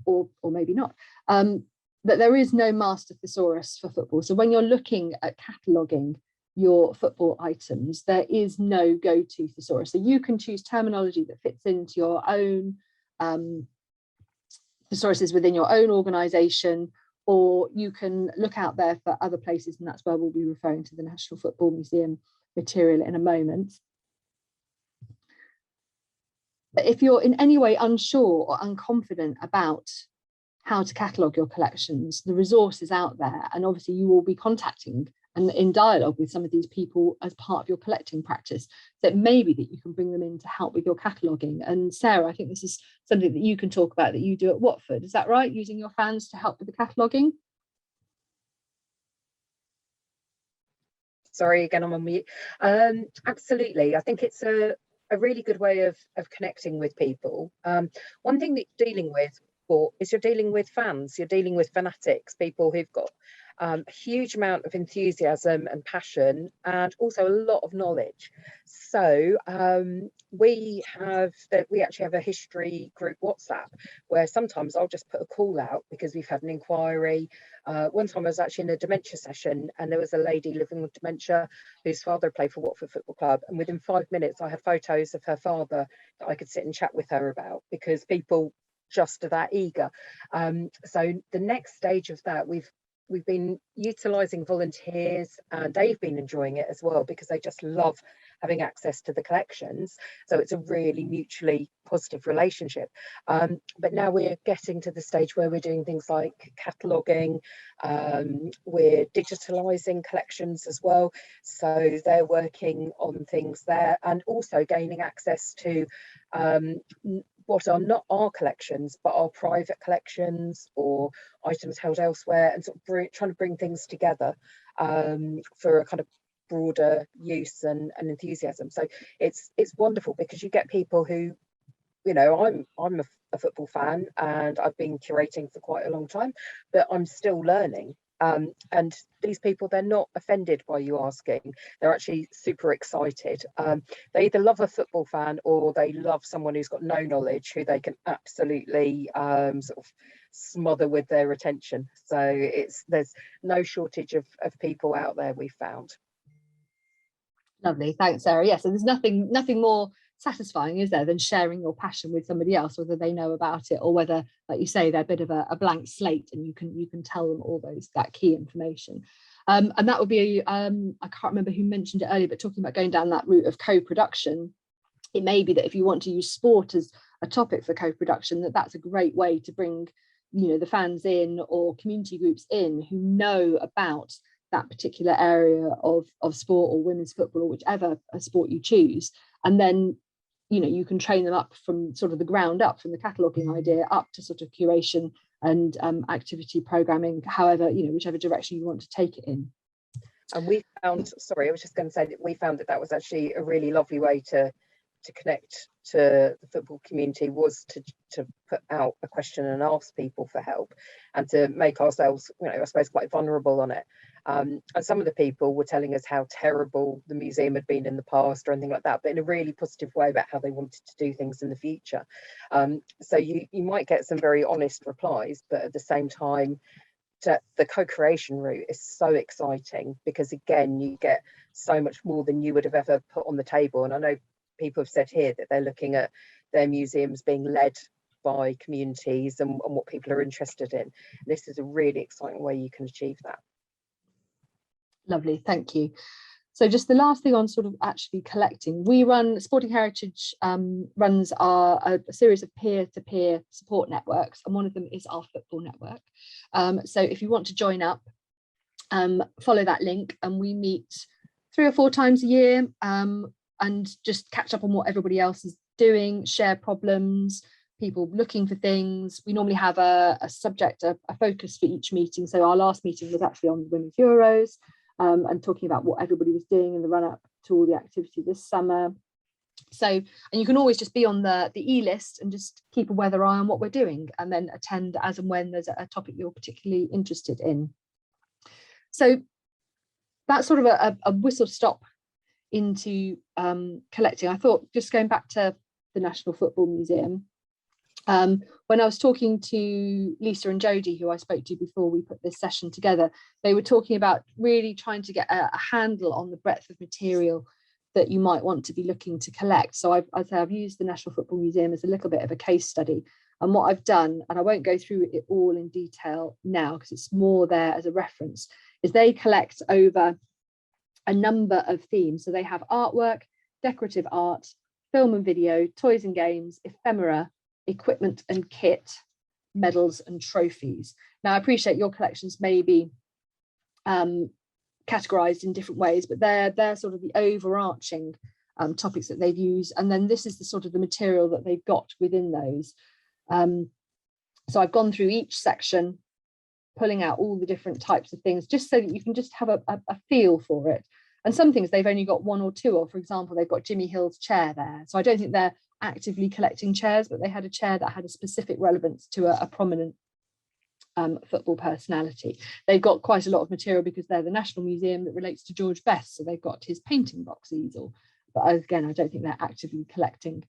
or maybe not, that there is no master thesaurus for football. So when you're looking at cataloguing your football items, there is no go-to thesaurus. So you can choose terminology that fits into your own thesauruses within your own organisation, or you can look out there for other places, and that's where we'll be referring to the National Football Museum material in a moment. But if you're in any way unsure or unconfident about how to catalogue your collections, the resource is out there, and obviously you will be contacting and in dialogue with some of these people as part of your collecting practice. So it may be that you can bring them in to help with your cataloguing. And Sarah, I think this is something that you can talk about that you do at Watford. Is that right? Using your fans to help with the cataloguing? Sorry, again, I'm on mute. Absolutely. I think it's a really good way of connecting with people. One thing that you're dealing with is you're dealing with fans, you're dealing with fanatics, people who've got A huge amount of enthusiasm and passion, and also a lot of knowledge. So we actually have a history group WhatsApp where sometimes I'll just put a call out because we've had an inquiry. One time I was actually in a dementia session, and there was a lady living with dementia whose father played for Watford Football Club, and within 5 minutes I had photos of her father that I could sit and chat with her about, because people just are that eager. So the next stage of that, we've been utilising volunteers, and they've been enjoying it as well because they just love having access to the collections. So it's a really mutually positive relationship. But now we're getting to the stage where we're doing things like cataloguing, we're digitalising collections as well. So they're working on things there, and also gaining access to what are not our collections but our private collections or items held elsewhere, and sort of trying to bring things together for a kind of broader use and enthusiasm. So it's wonderful because you get people who, you know, I'm a football fan and I've been curating for quite a long time, but I'm still learning. And these people, they're not offended by you asking. They're actually super excited. They either love a football fan or they love someone who's got no knowledge, who they can absolutely sort of smother with their attention. So there's no shortage of people out there, we've found. Lovely, thanks, Sarah. Yes, and there's nothing more satisfying, is there, than sharing your passion with somebody else, whether they know about it or whether, like you say, they're a bit of a blank slate, and you can tell them all that key information. And that would be I can't remember who mentioned it earlier, but talking about going down that route of co-production, it may be that if you want to use sport as a topic for co-production, that's a great way to bring, you know, the fans in or community groups in who know about that particular area of sport or women's football or whichever sport you choose. And then, you know, you can train them up from sort of the ground up, from the cataloguing idea up to sort of curation and activity programming, however, you know, whichever direction you want to take it in. And we found, sorry, I was just going to say that we found that was actually a really lovely way to connect to the football community, was to put out a question and ask people for help, and to make ourselves, you know, I suppose, quite vulnerable on it. And some of the people were telling us how terrible the museum had been in the past or anything like that, but in a really positive way about how they wanted to do things in the future. So you might get some very honest replies, but at the same time, the co-creation route is so exciting because, again, you get so much more than you would have ever put on the table. And I know people have said here that they're looking at their museums being led by communities and what people are interested in. This is a really exciting way you can achieve that. Lovely, thank you. So just the last thing on sort of actually collecting, we run, Sporting Heritage runs a series of peer-to-peer support networks, and one of them is our football network. So if you want to join up, follow that link, and we meet 3 or 4 times a year and just catch up on what everybody else is doing, share problems, people looking for things. We normally have a subject, a focus for each meeting. So our last meeting was actually on the Women's Euros, and talking about what everybody was doing in the run-up to all the activity this summer. So, and you can always just be on the e-list and just keep a weather eye on what we're doing, and then attend as and when there's a topic you're particularly interested in. So that's sort of a whistle stop into collecting. I thought, just going back to the National Football Museum, when I was talking to Lisa and Jodie, who I spoke to before we put this session together, they were talking about really trying to get a handle on the breadth of material that you might want to be looking to collect. So I've used the National Football Museum as a little bit of a case study. And what I've done, and I won't go through it all in detail now because it's more there as a reference, is they collect over a number of themes. So they have artwork, decorative art, film and video, toys and games, ephemera, equipment and kit, medals and trophies. Now, I appreciate your collections may be categorized in different ways, but they're sort of the overarching topics that they've used, and then this is the sort of the material that they've got within those. So I've gone through each section, pulling out all the different types of things, just so that you can just have a feel for it. And some things they've only got 1 or 2 of. For example, they've got Jimmy Hill's chair there, so I don't think they're actively collecting chairs, but they had a chair that had a specific relevance to a prominent football personality. They've got quite a lot of material because they're the National Museum that relates to George Best, so they've got his painting box easel. But again, I don't think they're actively collecting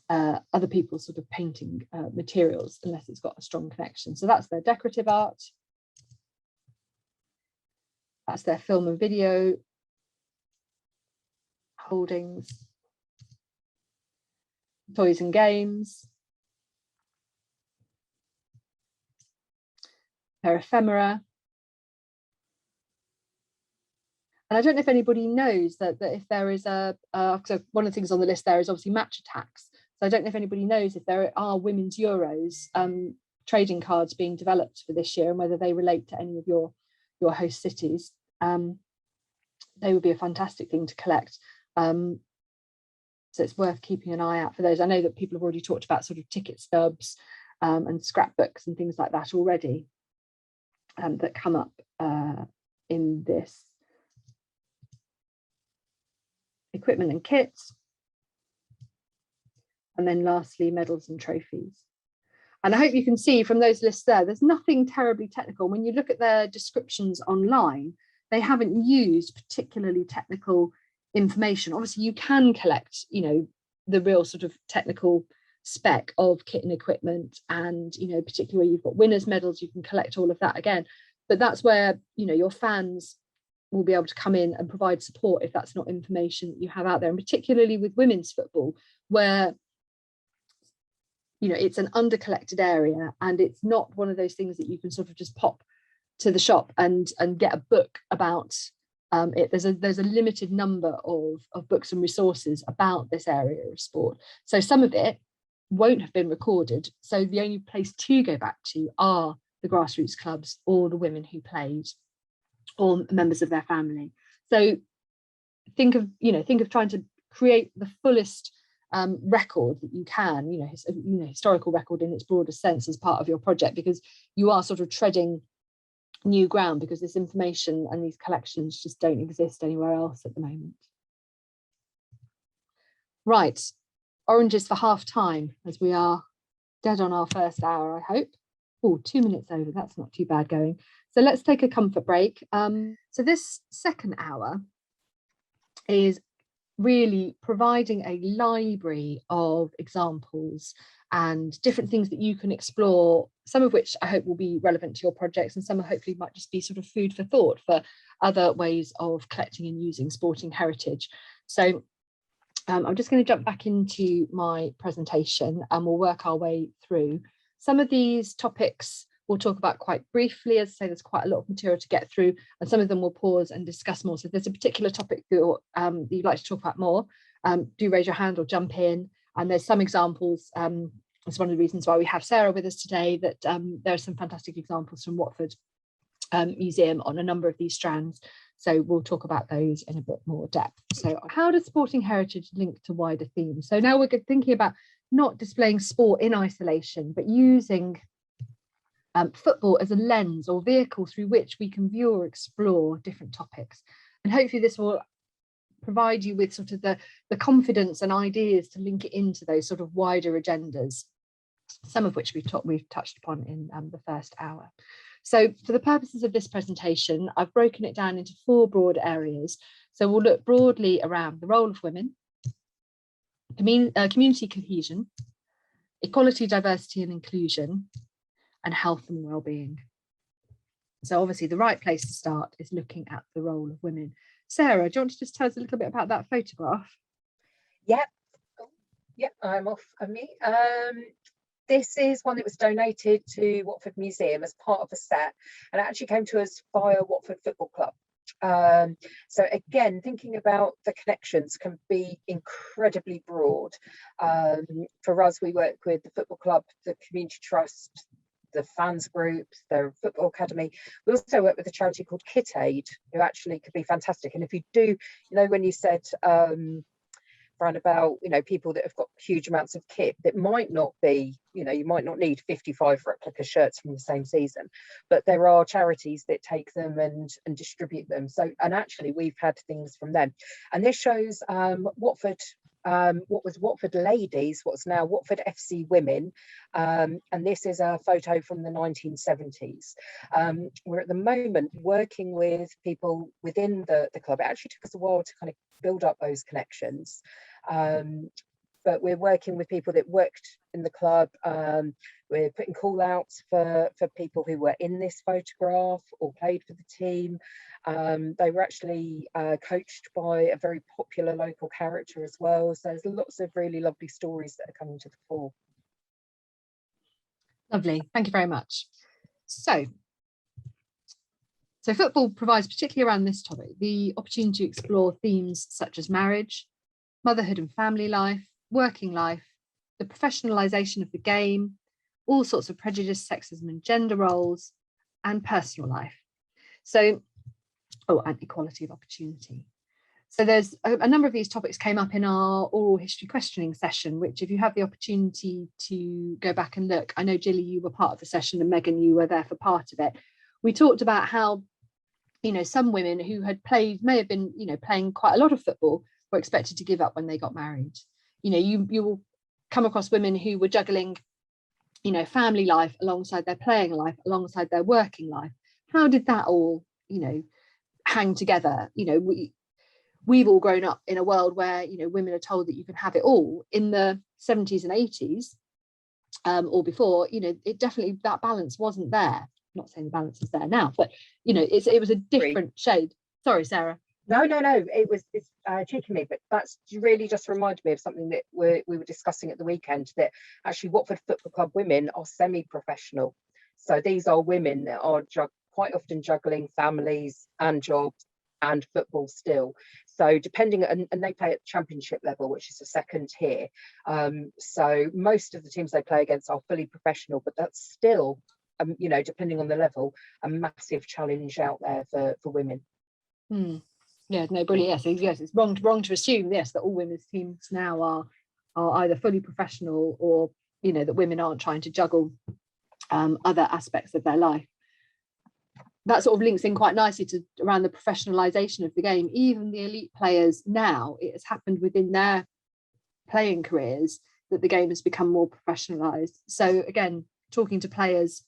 other people's sort of painting materials unless it's got a strong connection. So that's their decorative art. That's their film and video holdings, toys and games, their ephemera. And I don't know if anybody knows that if there is so one of the things on the list there is obviously match attacks. So I don't know if anybody knows if there are Women's Euros trading cards being developed for this year and whether they relate to any of your host cities. They would be a fantastic thing to collect. So it's worth keeping an eye out for those. I know that people have already talked about sort of ticket stubs and scrapbooks and things like that already that come up in this. Equipment and kits. And then lastly, medals and trophies. And I hope you can see from those lists there's nothing terribly technical. When you look at their descriptions online, they haven't used particularly technical information. Obviously, you can collect, the real sort of technical spec of kit and equipment, and, particularly where you've got winners' medals, you can collect all of that again. But that's where, your fans will be able to come in and provide support if that's not information that you have out there, and particularly with women's football, where it's an under-collected area, and it's not one of those things that you can sort of just pop to the shop and get a book about it. There's a limited number of books and resources about this area of sport, so some of it won't have been recorded, so the only place to go back to are the grassroots clubs or the women who played or members of their family. So think of trying to create the fullest record that you can, historical record in its broadest sense as part of your project, because you are sort of treading new ground, because this information and these collections just don't exist anywhere else at the moment. Right, oranges for half time, as we are dead on our first hour, I hope. Oh, 2 minutes over, that's not too bad going. So let's take a comfort break. So this second hour is really providing a library of examples and different things that you can explore, some of which I hope will be relevant to your projects, and some hopefully might just be sort of food for thought for other ways of collecting and using sporting heritage. So I'm just going to jump back into my presentation and we'll work our way through. Some of these topics we'll talk about quite briefly. As I say, there's quite a lot of material to get through, and some of them we'll pause and discuss more. So if there's a particular topic that you'd like to talk about more, do raise your hand or jump in. And there's some examples. It's one of the reasons why we have Sarah with us today, that there are some fantastic examples from Watford Museum on a number of these strands. So we'll talk about those in a bit more depth. So how does sporting heritage link to wider themes? So now we're thinking about not displaying sport in isolation, but using football as a lens or vehicle through which we can view or explore different topics. And hopefully this will provide you with sort of the confidence and ideas to link it into those sort of wider agendas, some of which we've touched upon in the first hour. So for the purposes of this presentation, I've broken it down into 4 broad areas. So we'll look broadly around the role of women, community cohesion, equality, diversity and inclusion, and health and well-being. So obviously the right place to start is looking at the role of women. Sarah, do you want to just tell us a little bit about that photograph? Yeah, I'm off of me. This is one that was donated to Watford Museum as part of a set, and it actually came to us via Watford Football Club. So again, thinking about the connections can be incredibly broad. For us, we work with the football club, the community trust, the fans groups, the football academy. We also work with a charity called Kit Aid, who actually could be fantastic. And if you do, when you said Fran, about people that have got huge amounts of kit, that might not be, you might not need 55 replica shirts from the same season, but there are charities that take them and distribute them. So, and actually we've had things from them, and this shows Watford what was Watford Ladies, what's now Watford FC Women, and this is a photo from the 1970s. We're at the moment working with people within the club. It actually took us a while to kind of build up those connections. But we're working with people that worked in the club. We're putting call outs for people who were in this photograph or played for the team. They were actually coached by a very popular local character as well. So there's lots of really lovely stories that are coming to the fore. Lovely, thank you very much. So football provides, particularly around this topic, the opportunity to explore themes such as marriage, motherhood and family life, working life, the professionalisation of the game, all sorts of prejudice, sexism and gender roles, and personal life. So, and equality of opportunity. So there's a number of these topics came up in our oral history questioning session, which if you have the opportunity to go back and look, I know Gilly, you were part of the session and Megan, you were there for part of it. We talked about how, some women who had may have been, playing quite a lot of football were expected to give up when they got married. You will come across women who were juggling, family life alongside their playing life, alongside their working life. How did that all, hang together? We've all grown up in a world where, women are told that you can have it all. In the 70s and 80s or before, it definitely, that balance wasn't there. I'm not saying the balance is there now, but, it was a different shade. Sorry, Sarah. No, it's cheeky me, but that's really just reminded me of something that we were discussing at the weekend, that actually Watford Football Club women are semi-professional. So these are women that are quite often juggling families and jobs and football still. So depending, and they play at the championship level, which is the second tier. So most of the teams they play against are fully professional, but that's still, depending on the level, a massive challenge out there for women. Yeah, no, brilliant. Yes, it's wrong to assume, yes, that all women's teams now are either fully professional or, that women aren't trying to juggle other aspects of their life. That sort of links in quite nicely to around the professionalisation of the game. Even the elite players now, it has happened within their playing careers that the game has become more professionalised. So again, talking to players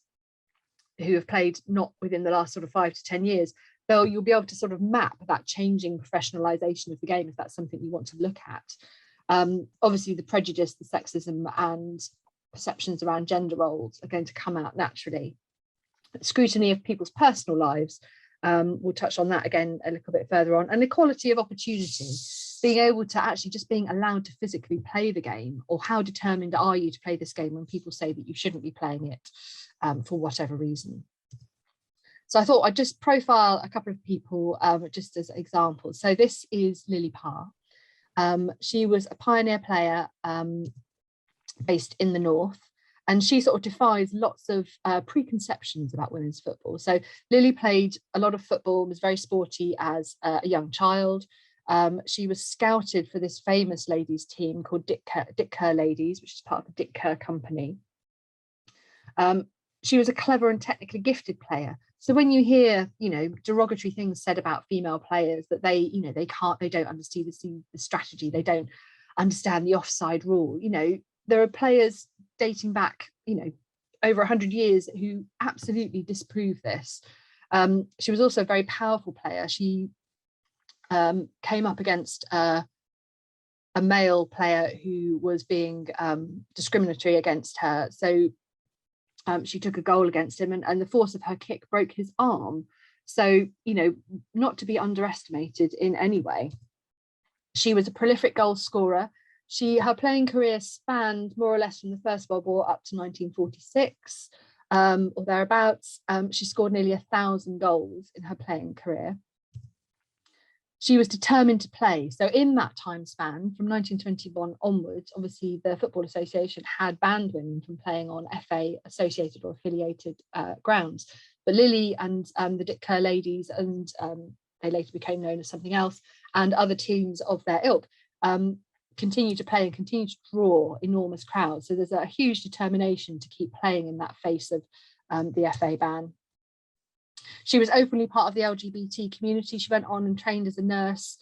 who have played not within the last sort of 5 to 10 years, you'll be able to sort of map that changing professionalisation of the game if that's something you want to look at. Obviously, the prejudice, the sexism and perceptions around gender roles are going to come out naturally. Scrutiny of people's personal lives, we'll touch on that again a little bit further on, and equality of opportunity, being able to actually just being allowed to physically play the game, or how determined are you to play this game when people say that you shouldn't be playing it for whatever reason. So I thought I'd just profile a couple of people just as examples. So this is Lily Parr. She was a pioneer player based in the North, and she sort of defies lots of preconceptions about women's football. So Lily played a lot of football, was very sporty as a young child. She was scouted for this famous ladies team called Dick Kerr Ladies, which is part of the Dick Kerr company. She was a clever and technically gifted player. So when you hear, derogatory things said about female players, that they don't understand the strategy, they don't understand the offside rule. There are players dating back, over 100 years who absolutely disprove this. She was also a very powerful player. She came up against a male player who was being discriminatory against her. So she took a goal against him, and the force of her kick broke his arm. So, not to be underestimated in any way. She was a prolific goal scorer. Her playing career spanned more or less from the First World War up to 1946 or thereabouts. She scored nearly 1,000 goals in her playing career. She was determined to play. So in that time span, from 1921 onwards, obviously the Football Association had banned women from playing on FA associated or affiliated grounds. But Lily and the Dick Kerr Ladies, and they later became known as something else, and other teams of their ilk, continue to play and continue to draw enormous crowds. So there's a huge determination to keep playing in that face of the FA ban. She was openly part of the LGBT community. She went on and trained as a nurse.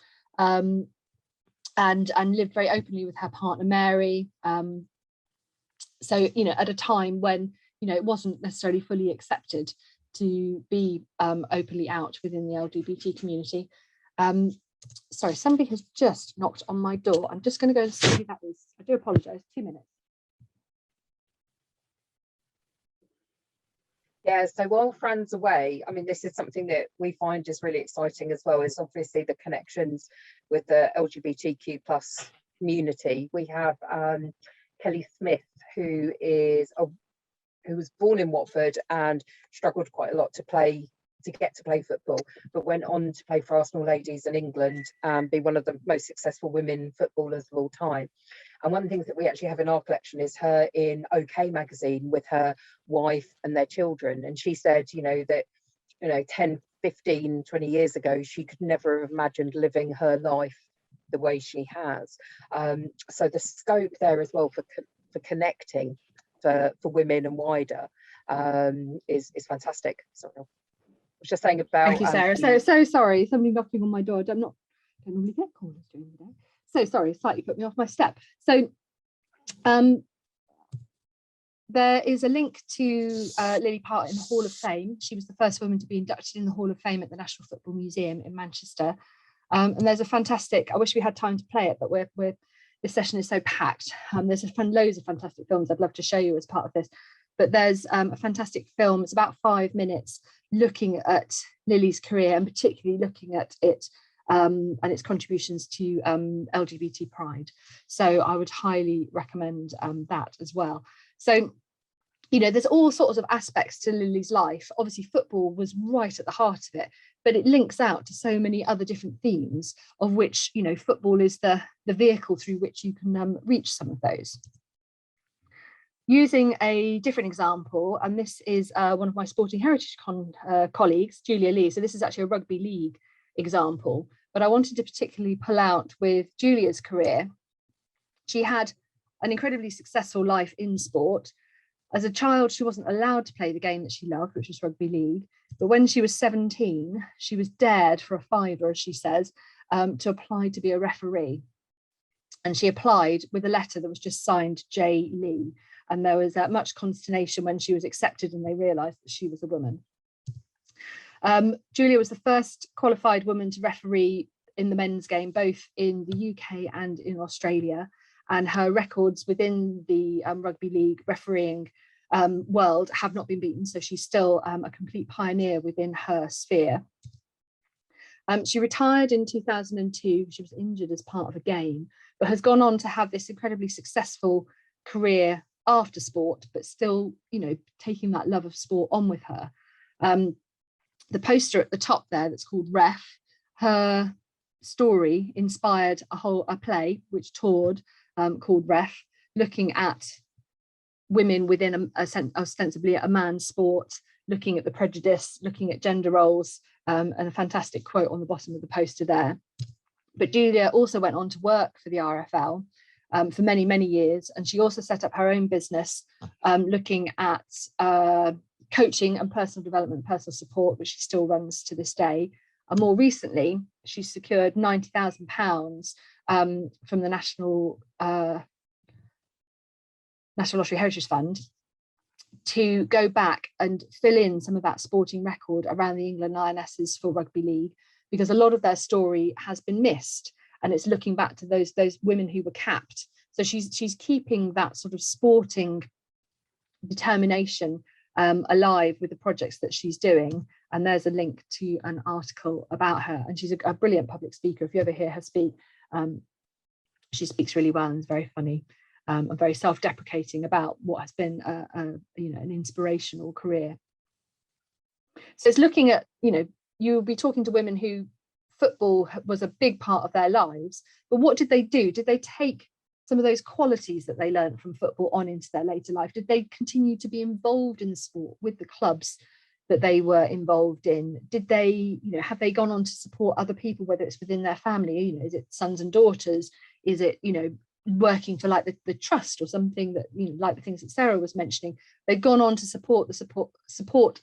and lived very openly with her partner Mary. So, you know, at a time when, you know, it wasn't necessarily fully accepted to be openly out within the LGBT community. Sorry, somebody has just knocked on my door. I'm just going to go and see who that is. I do apologise. 2 minutes. Yeah, so while Fran's away, I mean, this is something that we find is really exciting as well, is obviously the connections with the LGBTQ plus community. We have Kelly Smith, who was born in Watford and struggled quite a lot to get to play football, but went on to play for Arsenal ladies in England and be one of the most successful women footballers of all time. And one of the things that we actually have in our collection is her in OK magazine with her wife and their children. And she said, you know, that, you know, 10, 15, 20 years ago, she could never have imagined living her life the way she has. So the scope there as well for connecting for women and wider is fantastic. So I was just saying about. Thank you, Sarah. So sorry, somebody knocking on my door. I don't normally get callers during the day. So sorry, slightly put me off my step. So there is a link to Lily Part in the Hall of Fame. She was the first woman to be inducted in the Hall of Fame at the National Football Museum in Manchester. And there's a fantastic, I wish we had time to play it, but this session is so packed. There's loads of fantastic films I'd love to show you as part of this. But there's a fantastic film. It's about 5 minutes looking at Lily's career and particularly looking at it and its contributions to LGBT pride. So I would highly recommend that as well. So, you know, there's all sorts of aspects to Lily's life. Obviously, football was right at the heart of it, but it links out to so many other different themes, of which, you know, football is the vehicle through which you can reach some of those. Using a different example, and this is one of my Sporting Heritage colleagues, Julia Lee. So this is actually a rugby league example, but I wanted to particularly pull out with Julia's career. She had an incredibly successful life in sport. As a child, she wasn't allowed to play the game that she loved, which was rugby league. But when she was 17, she was dared for a fiver, as she says, to apply to be a referee. And she applied with a letter that was just signed J. Lee. And there was much consternation when she was accepted and they realised that she was a woman. Julia was the first qualified woman to referee in the men's game, both in the UK and in Australia. And her records within the rugby league refereeing world have not been beaten. So she's still a complete pioneer within her sphere. She retired in 2002. She was injured as part of a game, but has gone on to have this incredibly successful career after sport, but still, you know, taking that love of sport on with her. The poster at the top there that's called Ref, her story inspired a play which toured called Ref, looking at women within ostensibly a man's sport, looking at the prejudice, looking at gender roles, and a fantastic quote on the bottom of the poster there. But Julia also went on to work for the RFL for many, many years. And she also set up her own business looking at coaching and personal development, personal support, which she still runs to this day. And more recently, she secured £90,000 from the National Lottery Heritage Fund to go back and fill in some of that sporting record around the England Lionesses for rugby league, because a lot of their story has been missed. And it's looking back to those women who were capped. So she's keeping that sort of sporting determination alive with the projects that she's doing. And there's a link to an article about her. And she's a brilliant public speaker. If you ever hear her speak, she speaks really well and is very funny and very self-deprecating about what has been an inspirational career. So it's looking at, you know, you'll be talking to women who football was a big part of their lives, but what did they do? Did they take some of those qualities that they learned from football on into their later life? Did they continue to be involved in the sport with the clubs that they were involved in? Did they, you know, have they gone on to support other people, whether it's within their family, you know, is it sons and daughters? Is it, you know, working for like the trust or something that, you know, like the things that Sarah was mentioning? They've gone on to support the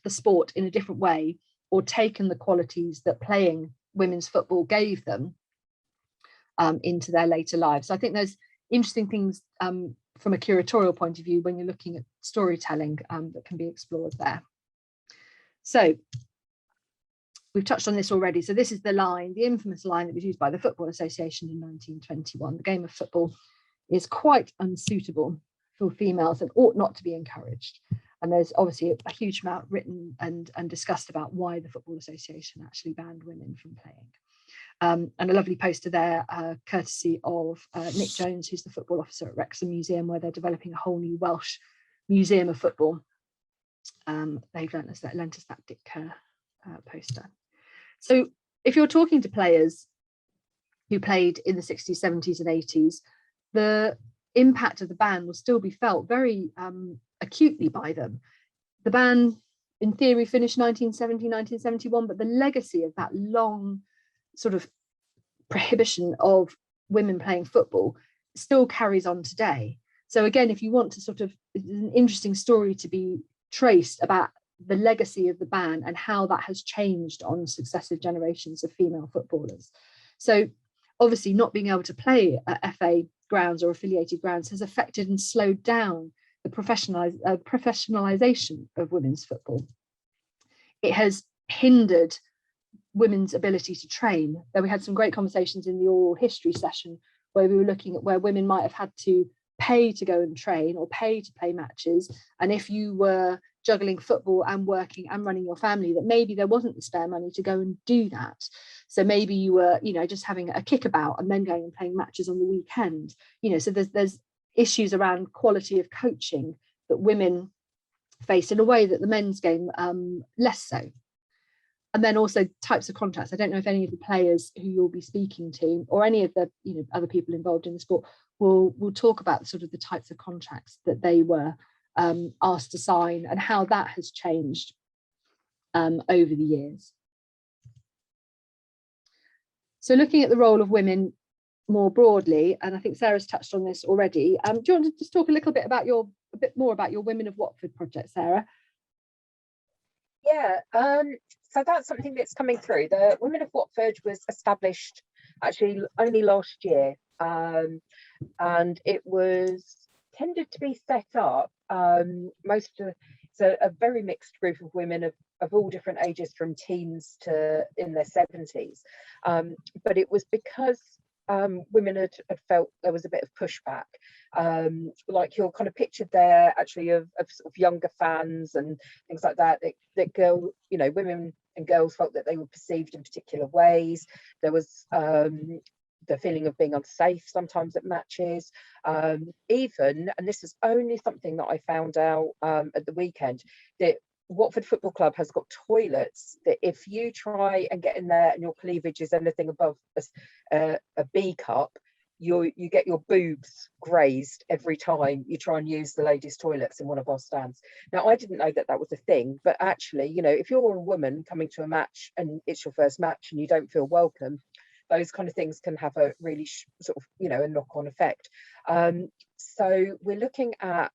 sport in a different way, or taken the qualities that playing women's football gave them into their later lives. So I think there's interesting things from a curatorial point of view when you're looking at storytelling that can be explored there. So we've touched on this already. So this is the line, the infamous line that was used by the Football Association in 1921. The game of football is quite unsuitable for females and ought not to be encouraged. And there's obviously a huge amount written and discussed about why the Football Association actually banned women from playing. And a lovely poster there, courtesy of Nick Jones, who's the football officer at Wrexham Museum, where they're developing a whole new Welsh museum of football. They've lent us that Dick Kerr poster. So if you're talking to players who played in the 60s, 70s and 80s, the impact of the ban will still be felt very acutely by them. The ban, in theory, finished 1970, 1971, but the legacy of that long sort of prohibition of women playing football still carries on today. So again, if you want to sort of, it's an interesting story to be traced about the legacy of the ban and how that has changed on successive generations of female footballers. So obviously not being able to play at FA grounds or affiliated grounds has affected and slowed down the professionalisation of women's football. It has hindered women's ability to train. Though we had some great conversations in the oral history session where we were looking at where women might have had to pay to go and train or pay to play matches. And if you were juggling football and working and running your family, that maybe there wasn't the spare money to go and do that. So maybe you were, just having a kickabout and then going and playing matches on the weekend. So there's issues around quality of coaching that women face in a way that the men's game less so. And then also types of contracts. I don't know if any of the players who you'll be speaking to or any of the other people involved in the sport will talk about sort of the types of contracts that they were asked to sign and how that has changed over the years. So looking at the role of women more broadly, and I think Sarah's touched on this already, do you want to just talk a little bit about a bit more about your Women of Watford project, Sarah? Yeah, so that's something that's coming through. The Women of Watford was established actually only last year, and it was tended to be set up it's a very mixed group of women of all different ages, from teens to in their 70s, but it was because women had felt there was a bit of pushback, like you're kind of pictured there actually of sort of younger fans and things like that women and girls felt that they were perceived in particular ways. There was the feeling of being unsafe sometimes at matches, even, and this is only something that I found out at the weekend, that Watford Football Club has got toilets that if you try and get in there and your cleavage is anything above a B cup, you get your boobs grazed every time you try and use the ladies' toilets in one of our stands. Now, I didn't know that was a thing, but actually, if you're a woman coming to a match and it's your first match and you don't feel welcome, those kind of things can have a really sort of, a knock-on effect. So we're looking at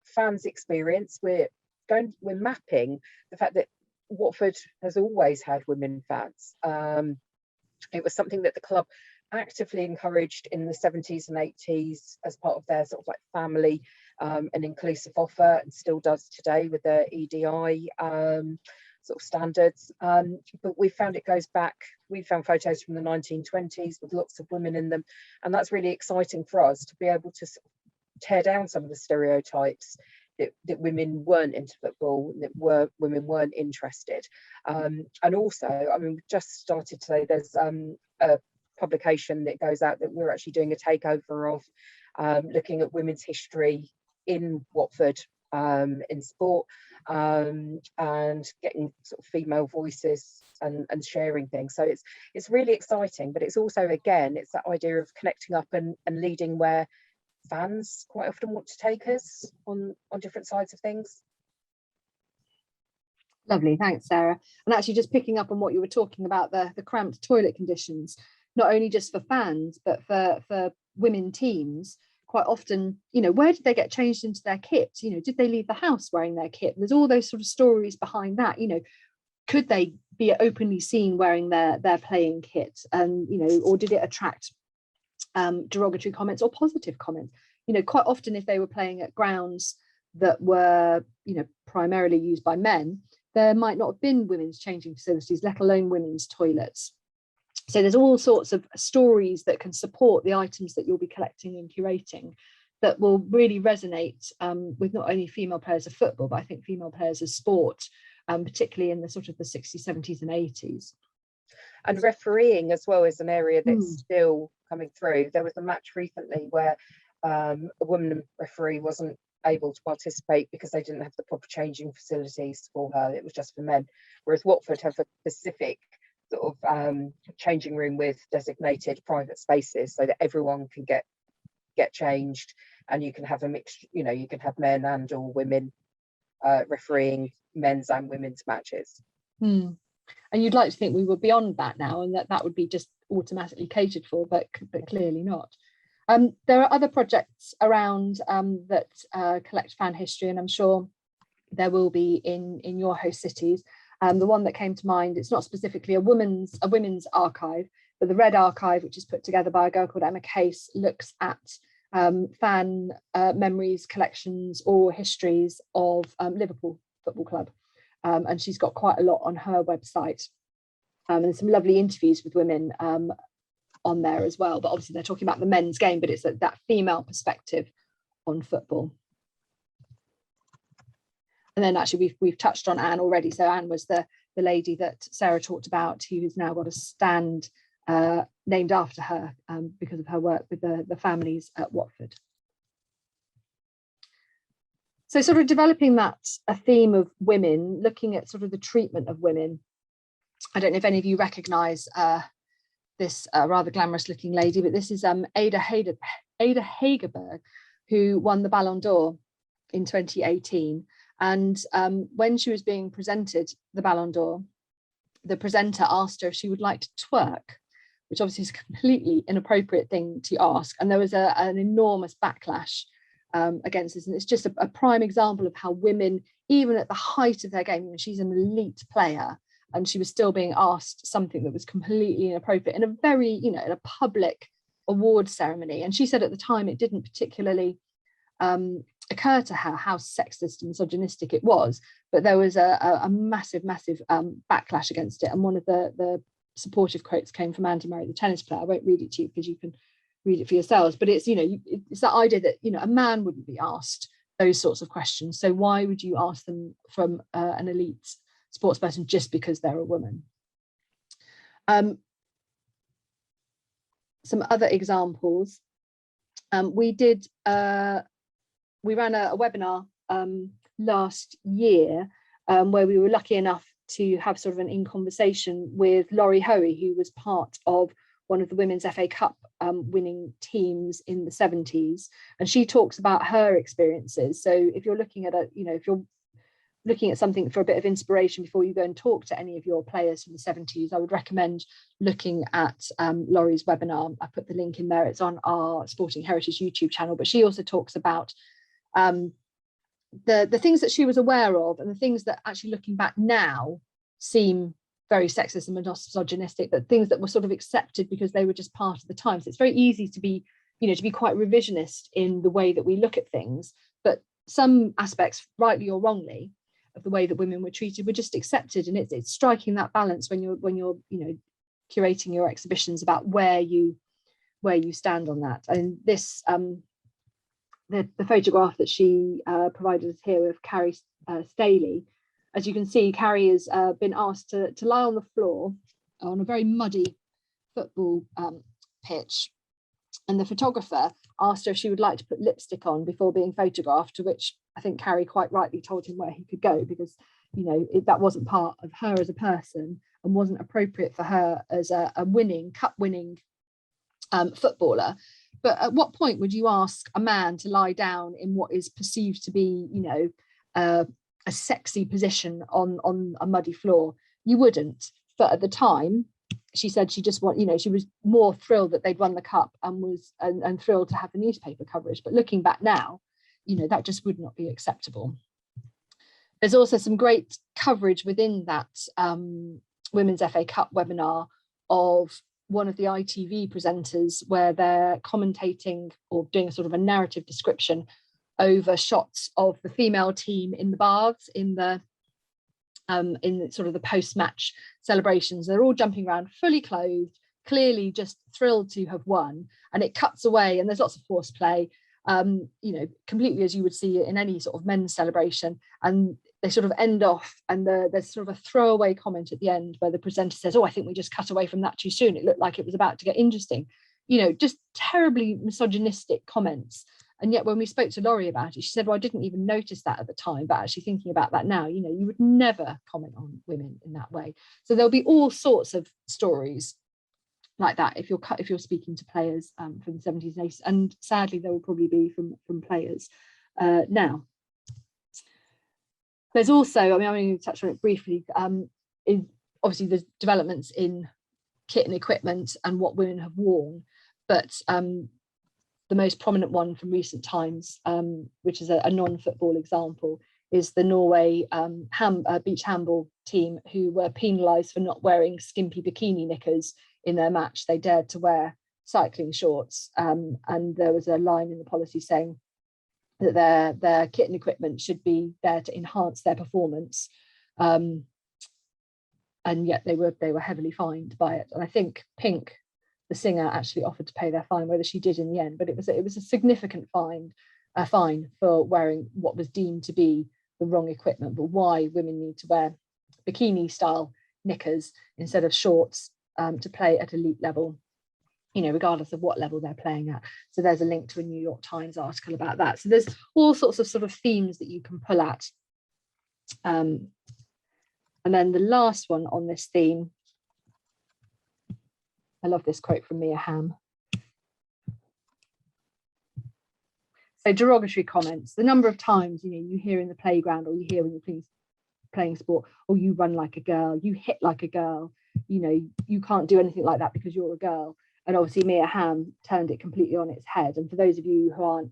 fans' experience. We're mapping the fact that Watford has always had women fans. It was something that the club actively encouraged in the 70s and 80s as part of their sort of like family and inclusive offer, and still does today with their EDI sort of standards. But we found it goes back, we found photos from the 1920s with lots of women in them, and that's really exciting for us to be able to sort of tear down some of the stereotypes that women weren't into football, that women weren't interested. And also, I mean, we just started today, there's a publication that goes out that we're actually doing a takeover of, looking at women's history in Watford in sport, and getting sort of female voices and sharing things. So it's really exciting, but it's also, again, it's that idea of connecting up and leading where fans quite often want to take us on different sides of things. Lovely, thanks, Sarah. And actually just picking up on what you were talking about, the cramped toilet conditions, not only just for fans, but for women teams, quite often, where did they get changed into their kit? Did they leave the house wearing their kit? There's all those sort of stories behind that. Could they be openly seen wearing their playing kit? And, or did it attract derogatory comments or positive comments. You know, quite often if they were playing at grounds that were, you know, primarily used by men, there might not have been women's changing facilities, let alone women's toilets. So there's all sorts of stories that can support the items that you'll be collecting and curating that will really resonate with not only female players of football, but I think female players of sport, particularly in the sort of the 60s, 70s and 80s. And refereeing as well is an area that's still coming through. There was a match recently where a woman referee wasn't able to participate because they didn't have the proper changing facilities for her. It was just for men, whereas Watford have a specific sort of changing room with designated private spaces so that everyone can get changed, and you can have a mixed, you know, you can have men and or women refereeing men's and women's matches. And you'd like to think we were beyond that now, and that would be just automatically catered for, but clearly not. There are other projects around that collect fan history, and I'm sure there will be in your host cities. The one that came to mind, it's not specifically a women's archive, but the Red Archive, which is put together by a girl called Emma Case, looks at fan memories, collections or histories of Liverpool Football Club. And she's got quite a lot on her website, and some lovely interviews with women on there as well. But obviously they're talking about the men's game, but it's that female perspective on football. And then actually we've touched on Anne already. So Anne was the lady that Sarah talked about, who's now got a stand named after her because of her work with the families at Watford. So sort of developing a theme of women, looking at sort of the treatment of women. I don't know if any of you recognise this rather glamorous looking lady, but this is Ada Hegerberg, who won the Ballon d'Or in 2018. And when she was being presented the Ballon d'Or, the presenter asked her if she would like to twerk, which obviously is a completely inappropriate thing to ask. And there was an enormous backlash against this. And it's just a prime example of how women, even at the height of their game, she's an elite player, and she was still being asked something that was completely inappropriate in a very, you know, in a public award ceremony. And she said at the time it didn't particularly occur to her how sexist and misogynistic it was, but there was a massive backlash against it. And one of the supportive quotes came from Andy Murray, the tennis player. I won't read it to you because you can read it for yourselves, but it's, you know, it's that idea that, you know, a man wouldn't be asked those sorts of questions, so why would you ask them from an elite sports person just because they're a woman? Some other examples, we ran a webinar last year where we were lucky enough to have sort of an in conversation with Laurie Hoey, who was part of one of the Women's FA Cup winning teams in the 70s. And she talks about her experiences. So if you're looking at if you're looking at something for a bit of inspiration before you go and talk to any of your players from the 70s, I would recommend looking at Laurie's webinar. I put the link in there. It's on our Sporting Heritage YouTube channel, but she also talks about the things that she was aware of and the things that actually looking back now seem very sexist and misogynistic, but things that were sort of accepted because they were just part of the time. So it's very easy to be, you know, to be quite revisionist in the way that we look at things, but some aspects, rightly or wrongly, of the way that women were treated were just accepted. And it's striking that balance when you're you know, curating your exhibitions about where you stand on that. And this the photograph that she provided us here of Carrie Staley, as you can see, Carrie has been asked to lie on the floor on a very muddy football pitch, and the photographer asked her if she would like to put lipstick on before being photographed, to which I think Carrie quite rightly told him where he could go, because, you know, that wasn't part of her as a person and wasn't appropriate for her as a cup-winning footballer. But at what point would you ask a man to lie down in what is perceived to be, you know, a sexy position on a muddy floor? You wouldn't. But at the time, she said she just she was more thrilled that they'd won the cup and thrilled to have the newspaper coverage. But looking back now, you know, that just would not be acceptable. There's also some great coverage within that Women's FA Cup webinar of one of the ITV presenters where they're commentating or doing a sort of a narrative description over shots of the female team in the baths in sort of the post-match celebrations. They're all jumping around fully clothed, clearly just thrilled to have won, and it cuts away and there's lots of horseplay, completely as you would see in any sort of men's celebration, and they sort of end off, and there's sort of a throwaway comment at the end where the presenter says, "Oh, I think we just cut away from that too soon. It looked like it was about to get interesting." Just terribly misogynistic comments. And yet when we spoke to Laurie about it, she said, "Well, I didn't even notice that at the time, but actually thinking about that now, you would never comment on women in that way." So there'll be all sorts of stories like that if you're speaking to players from the 70s and 80s, and sadly there will probably be from players now. There's also, I'm going to touch on it briefly, obviously there's developments in kit and equipment and what women have worn, but the most prominent one from recent times, which is a non-football example, is the Norway beach handball team, who were penalised for not wearing skimpy bikini knickers in their match. They dared to wear cycling shorts, and there was a line in the policy saying that their kit and equipment should be there to enhance their performance, and yet they were heavily fined by it. And I think Pink, the singer, actually offered to pay their fine, whether she did in the end, but it was a significant fine for wearing what was deemed to be the wrong equipment. But why women need to wear bikini style knickers instead of shorts to play at elite level, regardless of what level they're playing at. So there's a link to a New York Times article about that. So there's all sorts of sort of themes that you can pull at. And then the last one on this theme, I love this quote from Mia Hamm. So derogatory comments, the number of times you hear in the playground, or you hear when you're playing sport, "Oh, you run like a girl, you hit like a girl, you can't do anything like that because you're a girl." And obviously Mia Hamm turned it completely on its head. And for those of you who aren't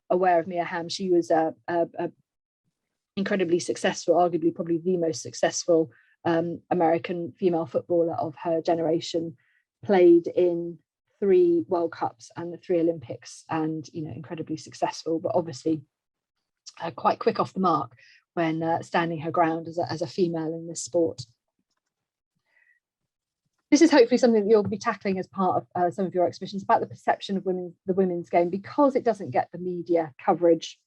aware of Mia Hamm, she was a incredibly successful, arguably probably the most successful American female footballer of her generation, played in 3 World Cups and the 3 Olympics, and incredibly successful, but obviously quite quick off the mark when standing her ground as a female in this sport. This is hopefully something that you'll be tackling as part of some of your exhibitions, about the perception of the women's game, because it doesn't get the media coverage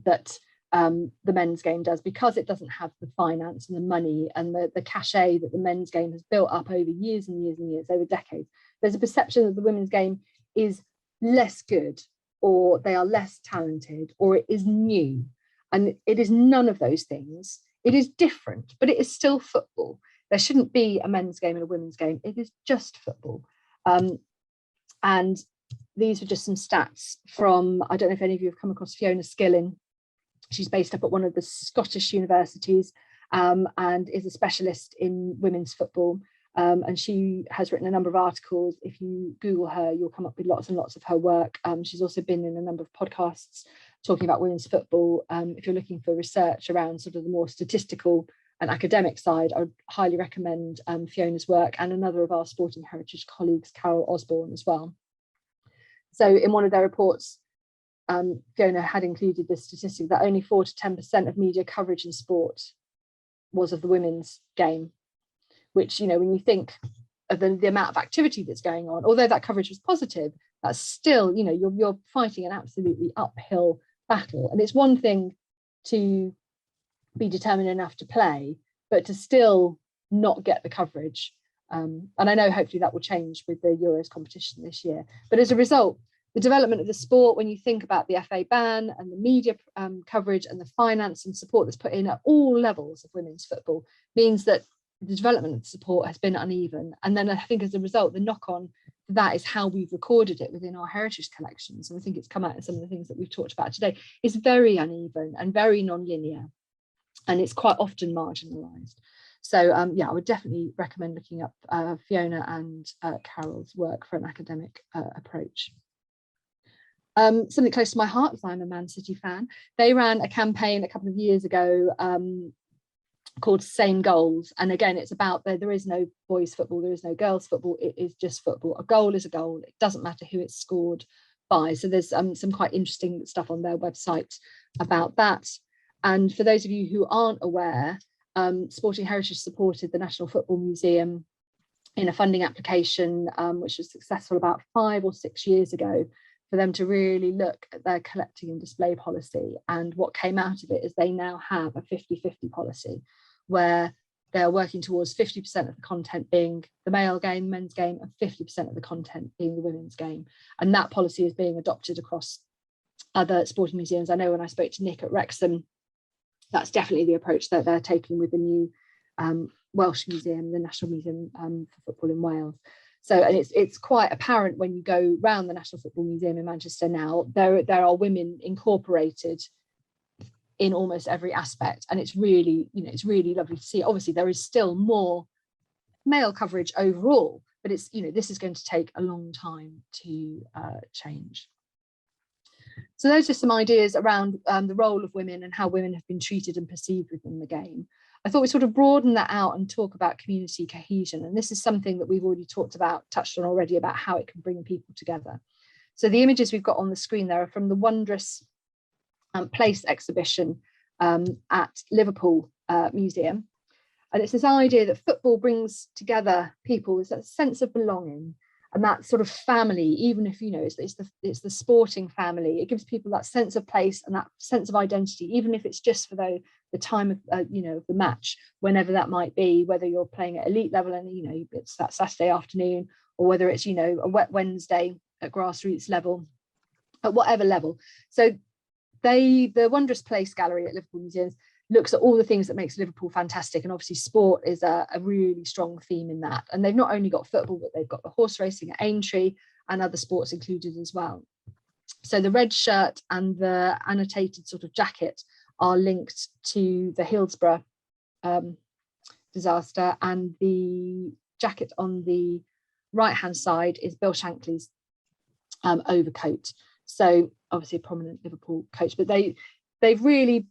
that the men's game does, because it doesn't have the finance and the money and the cachet that the men's game has built up over years and years and years, over decades. There's a perception that the women's game is less good, or they are less talented, or it is new. And it is none of those things. It is different, but it is still football. There shouldn't be a men's game and a women's game. It is just football. And these were just some stats from, I don't know if any of you have come across Fiona Skillin. She's based up at one of the Scottish universities, and is a specialist in women's football. And she has written a number of articles. If you Google her, you'll come up with lots and lots of her work. She's also been in a number of podcasts talking about women's football. If you're looking for research around sort of the more statistical and academic side, I would highly recommend Fiona's work, and another of our Sporting Heritage colleagues, Carol Osborne, as well. So in one of their reports, Fiona had included this statistic that only 4 to 10% of media coverage in sport was of the women's game, which, when you think of the amount of activity that's going on, although that coverage was positive, that's still, you're fighting an absolutely uphill battle. And it's one thing to be determined enough to play, but to still not get the coverage. And I know hopefully that will change with the Euros competition this year. But as a result, the development of the sport, when you think about the FA ban and the media coverage and the finance and support that's put in at all levels of women's football, means that the development of the support has been uneven. And then I think as a result, the knock-on to that is how we've recorded it within our heritage collections. And I think it's come out in some of the things that we've talked about today. It's very uneven and very non-linear, and it's quite often marginalised. So I would definitely recommend looking up Fiona and Carol's work for an academic approach. Something close to my heart, because I'm a Man City fan. They ran a campaign a couple of years ago called Same Goals. And again, it's about there is no boys football, there is no girls football, it is just football. A goal is a goal, it doesn't matter who it's scored by. So there's some quite interesting stuff on their website about that. And for those of you who aren't aware, Sporting Heritage supported the National Football Museum in a funding application, which was successful about 5 or 6 years ago, for them to really look at their collecting and display policy. And what came out of it is they now have a 50-50 policy, where they're working towards 50% of the content being the male game, men's game, and 50% of the content being the women's game. And that policy is being adopted across other sporting museums. I know when I spoke to Nick at Wrexham, that's definitely the approach that they're taking with the new Welsh Museum, the National Museum for Football in Wales. So, and it's quite apparent when you go around the National Football Museum in Manchester now, there are women incorporated in almost every aspect, and it's really, you know, it's really lovely to see. Obviously, there is still more male coverage overall, but it's, you know, this is going to take a long time to change. So those are some ideas around the role of women and how women have been treated and perceived within the game. I thought we sort of broaden that out and talk about community cohesion. And this is something that we've already touched on already, about how it can bring people together. So the images we've got on the screen there are from the Wondrous Place exhibition at Liverpool Museum. And it's this idea that football brings together people, is that sense of belonging and that sort of family, even if, you know, it's the sporting family. It gives people that sense of place and that sense of identity, even if it's just for the time of, you know, the match, whenever that might be, whether you're playing at elite level and, you know, it's that Saturday afternoon, or whether it's, you know, a wet Wednesday at grassroots level, at whatever level. So the Wondrous Place Gallery at Liverpool Museums looks at all the things that makes Liverpool fantastic, and obviously sport is a really strong theme in that. And they've not only got football, but they've got the horse racing at Aintree and other sports included as well. So the red shirt and the annotated sort of jacket are linked to the Hillsborough disaster, and the jacket on the right hand side is Bill Shankly's overcoat. So obviously a prominent Liverpool coach, but they've really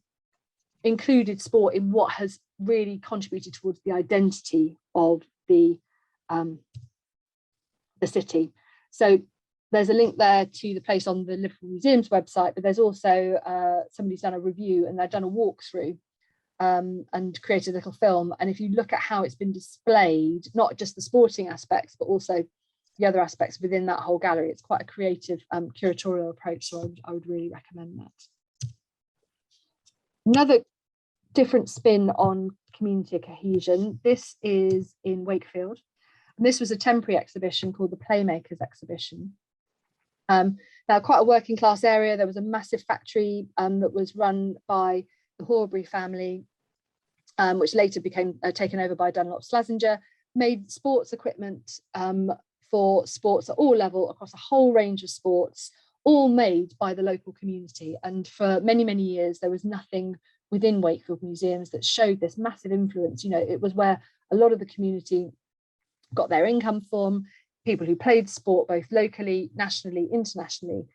included sport in what has really contributed towards the identity of the city. So there's a link there to the place on the Liverpool Museum's website, but there's also somebody's done a review and they've done a walkthrough and created a little film. And if you look at how it's been displayed, not just the sporting aspects, but also the other aspects within that whole gallery, it's quite a creative curatorial approach. So I would really recommend that. Another different spin on community cohesion. This is in Wakefield. And this was a temporary exhibition called the Playmakers exhibition. Now, quite a working class area. There was a massive factory that was run by the Horbury family, which later became taken over by Dunlop Slazenger, made sports equipment for sports at all levels across a whole range of sports, all made by the local community. And for many, many years, there was nothing within Wakefield Museums that showed this massive influence. You know, it was where a lot of the community got their income from. People who played sport, both locally, nationally, internationally,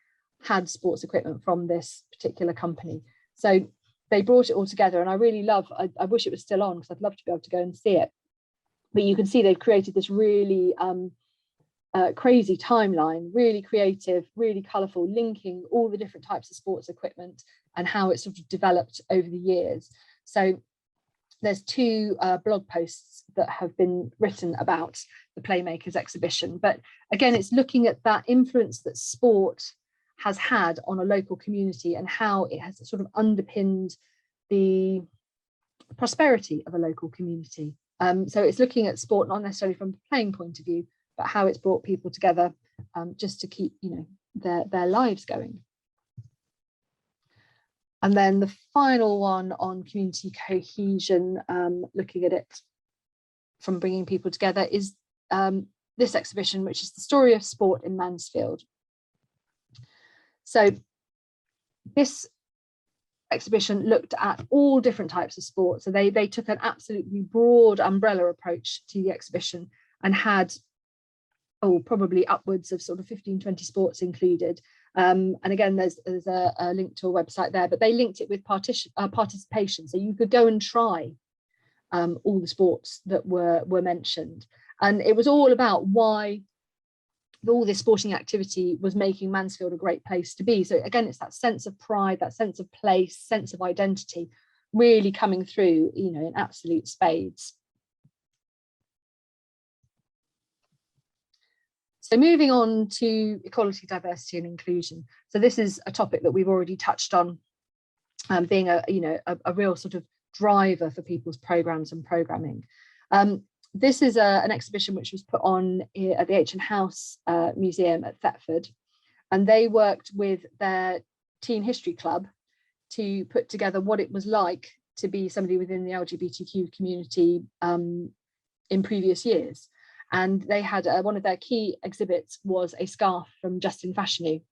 had sports equipment from this particular company. So they brought it all together, and I really love, I wish it was still on because I'd love to be able to go and see it. But you can see they've created this really crazy timeline, really creative, really colourful, linking all the different types of sports equipment and how it's sort of developed over the years. So there's 2 blog posts that have been written about the Playmakers exhibition. But again, it's looking at that influence that sport has had on a local community and how it has sort of underpinned the prosperity of a local community. So it's looking at sport not necessarily from a playing point of view, but how it's brought people together just to keep, you know, their lives going. And then the final one on community cohesion, looking at it from bringing people together, is this exhibition, which is the story of sport in Mansfield. So this exhibition looked at all different types of sports. So they took an absolutely broad umbrella approach to the exhibition and had probably upwards of sort of 15-20 sports included. And again, there's a link to a website there, but they linked it with participation. So you could go and try all the sports that were mentioned. And it was all about why all this sporting activity was making Mansfield a great place to be. So again, it's that sense of pride, that sense of place, sense of identity really coming through, you know, in absolute spades. So moving on to equality, diversity and inclusion. So this is a topic that we've already touched on, being a real sort of driver for people's programs and programming. This is an exhibition which was put on at the H&M House Museum at Thetford, and they worked with their teen history club to put together what it was like to be somebody within the LGBTQ community in previous years. And they had one of their key exhibits was a scarf from Justin Fashanu,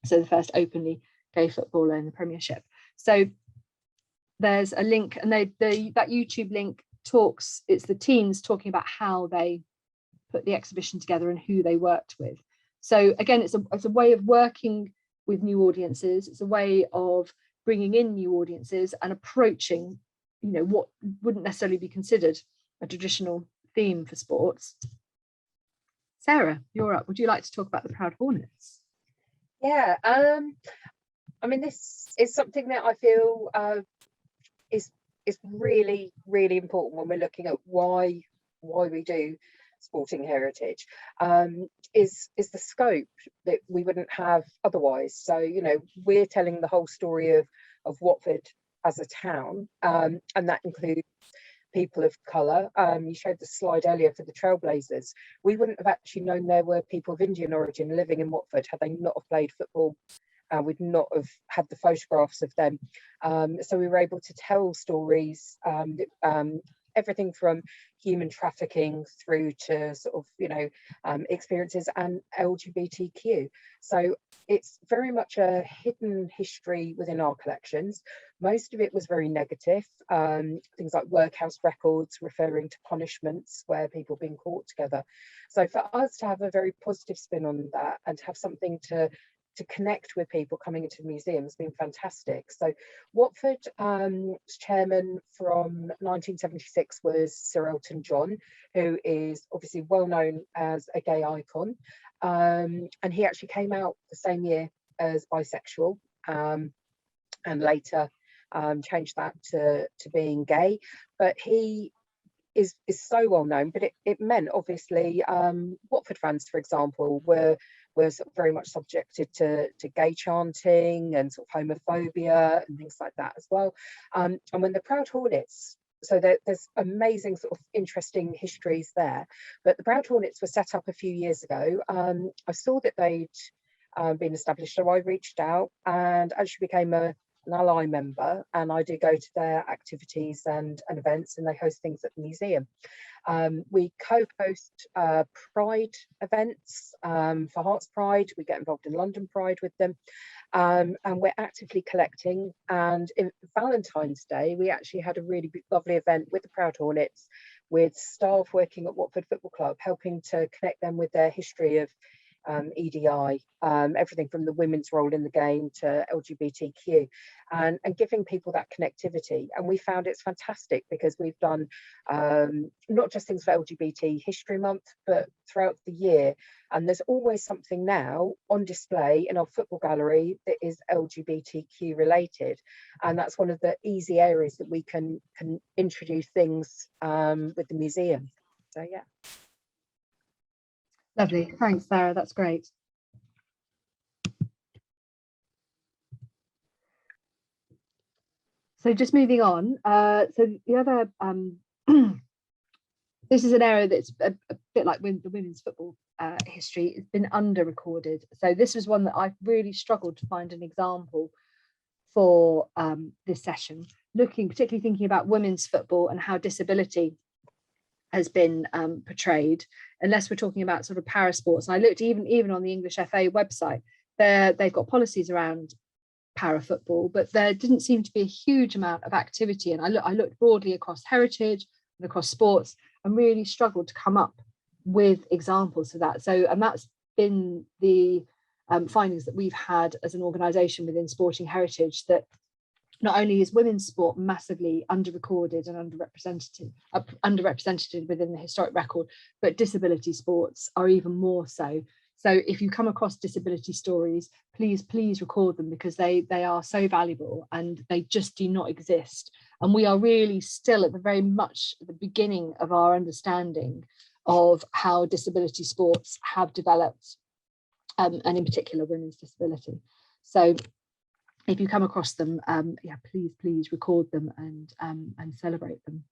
so the first openly gay footballer in the Premiership. So there's a link, and that YouTube link talks, it's the teens talking about how they put the exhibition together and who they worked with. So again, it's a way of working with new audiences. It's a way of bringing in new audiences and approaching, you know, what wouldn't necessarily be considered a traditional theme for sports. Sarah, you're up. Would you like to talk about the Proud Hornets? Yeah, I mean, this is something that I feel is really, really important when we're looking at why we do sporting heritage, is the scope that we wouldn't have otherwise. So, you know, we're telling the whole story of Watford as a town, and that includes people of colour. You showed the slide earlier for the Trailblazers. We wouldn't have actually known there were people of Indian origin living in Watford had they not have played football. We'd not have had the photographs of them. So we were able to tell stories, everything from human trafficking through to sort of, you know, experiences and LGBTQ. So it's very much a hidden history within our collections. Most of it was very negative, things like workhouse records referring to punishments where people being caught together. So for us to have a very positive spin on that and to have something to connect with people coming into the museum has been fantastic. So Watford's chairman from 1976 was Sir Elton John, who is obviously well known as a gay icon, and he actually came out the same year as bisexual, and later changed that to being gay. But he is so well known, but it meant obviously Watford fans, for example, were sort of very much subjected to gay chanting and sort of homophobia and things like that as well. And when the Proud Hornets, so there's amazing sort of interesting histories there, but the Proud Hornets were set up a few years ago. I saw that they'd been established, so I reached out and actually became an ally member, and I do go to their activities and events, and they host things at the museum. We co-host Pride events for Hearts Pride. We get involved in London Pride with them, and we're actively collecting. And in Valentine's Day, we actually had a really lovely event with the Proud Hornets, with staff working at Watford Football Club, helping to connect them with their history of EDI, everything from the women's role in the game to LGBTQ, and giving people that connectivity. And we found it's fantastic because we've done not just things for LGBT History Month, but throughout the year. And there's always something now on display in our football gallery that is LGBTQ related. And that's one of the easy areas that we can introduce things with the museum. So, yeah. Lovely, thanks Sarah, that's great. So just moving on, so the other, this is an area that's a bit like with the women's football history. It's been under recorded. So this was one that I've really struggled to find an example for this session, particularly thinking about women's football and how disability has been portrayed, unless we're talking about sort of para sports. And I looked even on the English FA website, they've got policies around para football, but there didn't seem to be a huge amount of activity. And I looked broadly across heritage and across sports and really struggled to come up with examples of that. So, and that's been the findings that we've had as an organisation within Sporting Heritage, that not only is women's sport massively underrecorded and underrepresented within the historic record, but disability sports are even more so. So if you come across disability stories, please record them, because they are so valuable and they just do not exist. And we are really still at the very much at the beginning of our understanding of how disability sports have developed, and in particular women's disability. So if you come across them, yeah, please record them and celebrate them.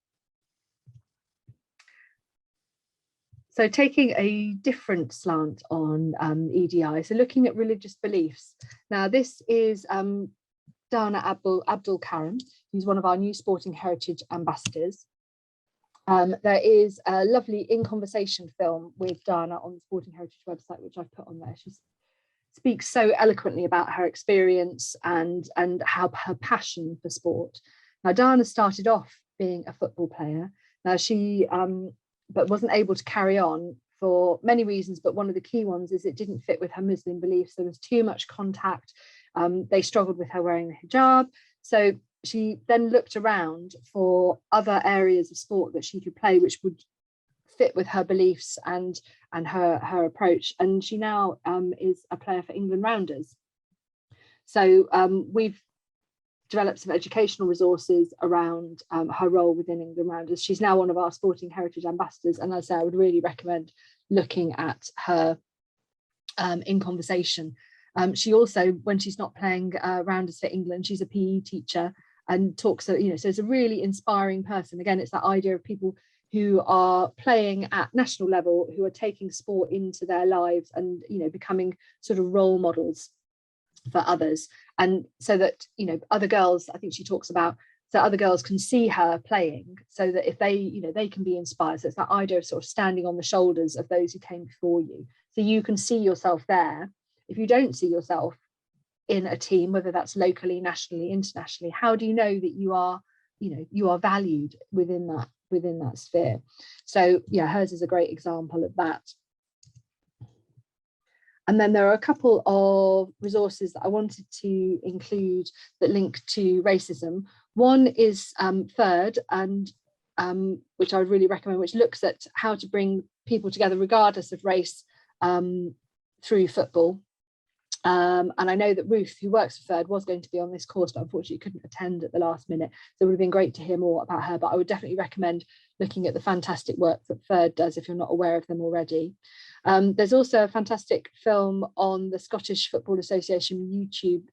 So taking a different slant on EDI, so looking at religious beliefs. Now this is Dana Abdul Karim, who's one of our new Sporting Heritage ambassadors. There is a lovely In Conversation film with Dana on the Sporting Heritage website, which I've put on there. She speaks so eloquently about her experience and how her passion for sport. Now Dana started off being a football player. Now she but wasn't able to carry on for many reasons, but one of the key ones is it didn't fit with her Muslim beliefs. There was too much contact. They struggled with her wearing the hijab. So she then looked around for other areas of sport that she could play, which would fit with her beliefs and her approach. And she now is a player for England Rounders. So we've developed some educational resources around her role within England Rounders. She's now one of our Sporting Heritage ambassadors, and as I say, I would really recommend looking at her In Conversation. She also, when she's not playing Rounders for England, she's a PE teacher and talks, so it's a really inspiring person. Again, it's that idea of people who are playing at national level, who are taking sport into their lives and becoming sort of role models for others, and so that other girls, I think she talks about, so other girls can see her playing, so that if they they can be inspired. So it's that idea of sort of standing on the shoulders of those who came before you, so you can see yourself there. If you don't see yourself in a team, whether that's locally, nationally, internationally, how do you know that you are valued within that sphere? So yeah, hers is a great example of that. And then there are a couple of resources that I wanted to include that link to racism. One is Third, and which I would really recommend, which looks at how to bring people together regardless of race through football. And I know that Ruth, who works for Third, was going to be on this course, but unfortunately couldn't attend at the last minute. So it would have been great to hear more about her, but I would definitely recommend looking at the fantastic work that Third does if you're not aware of them already. There's also a fantastic film on the Scottish Football Association YouTube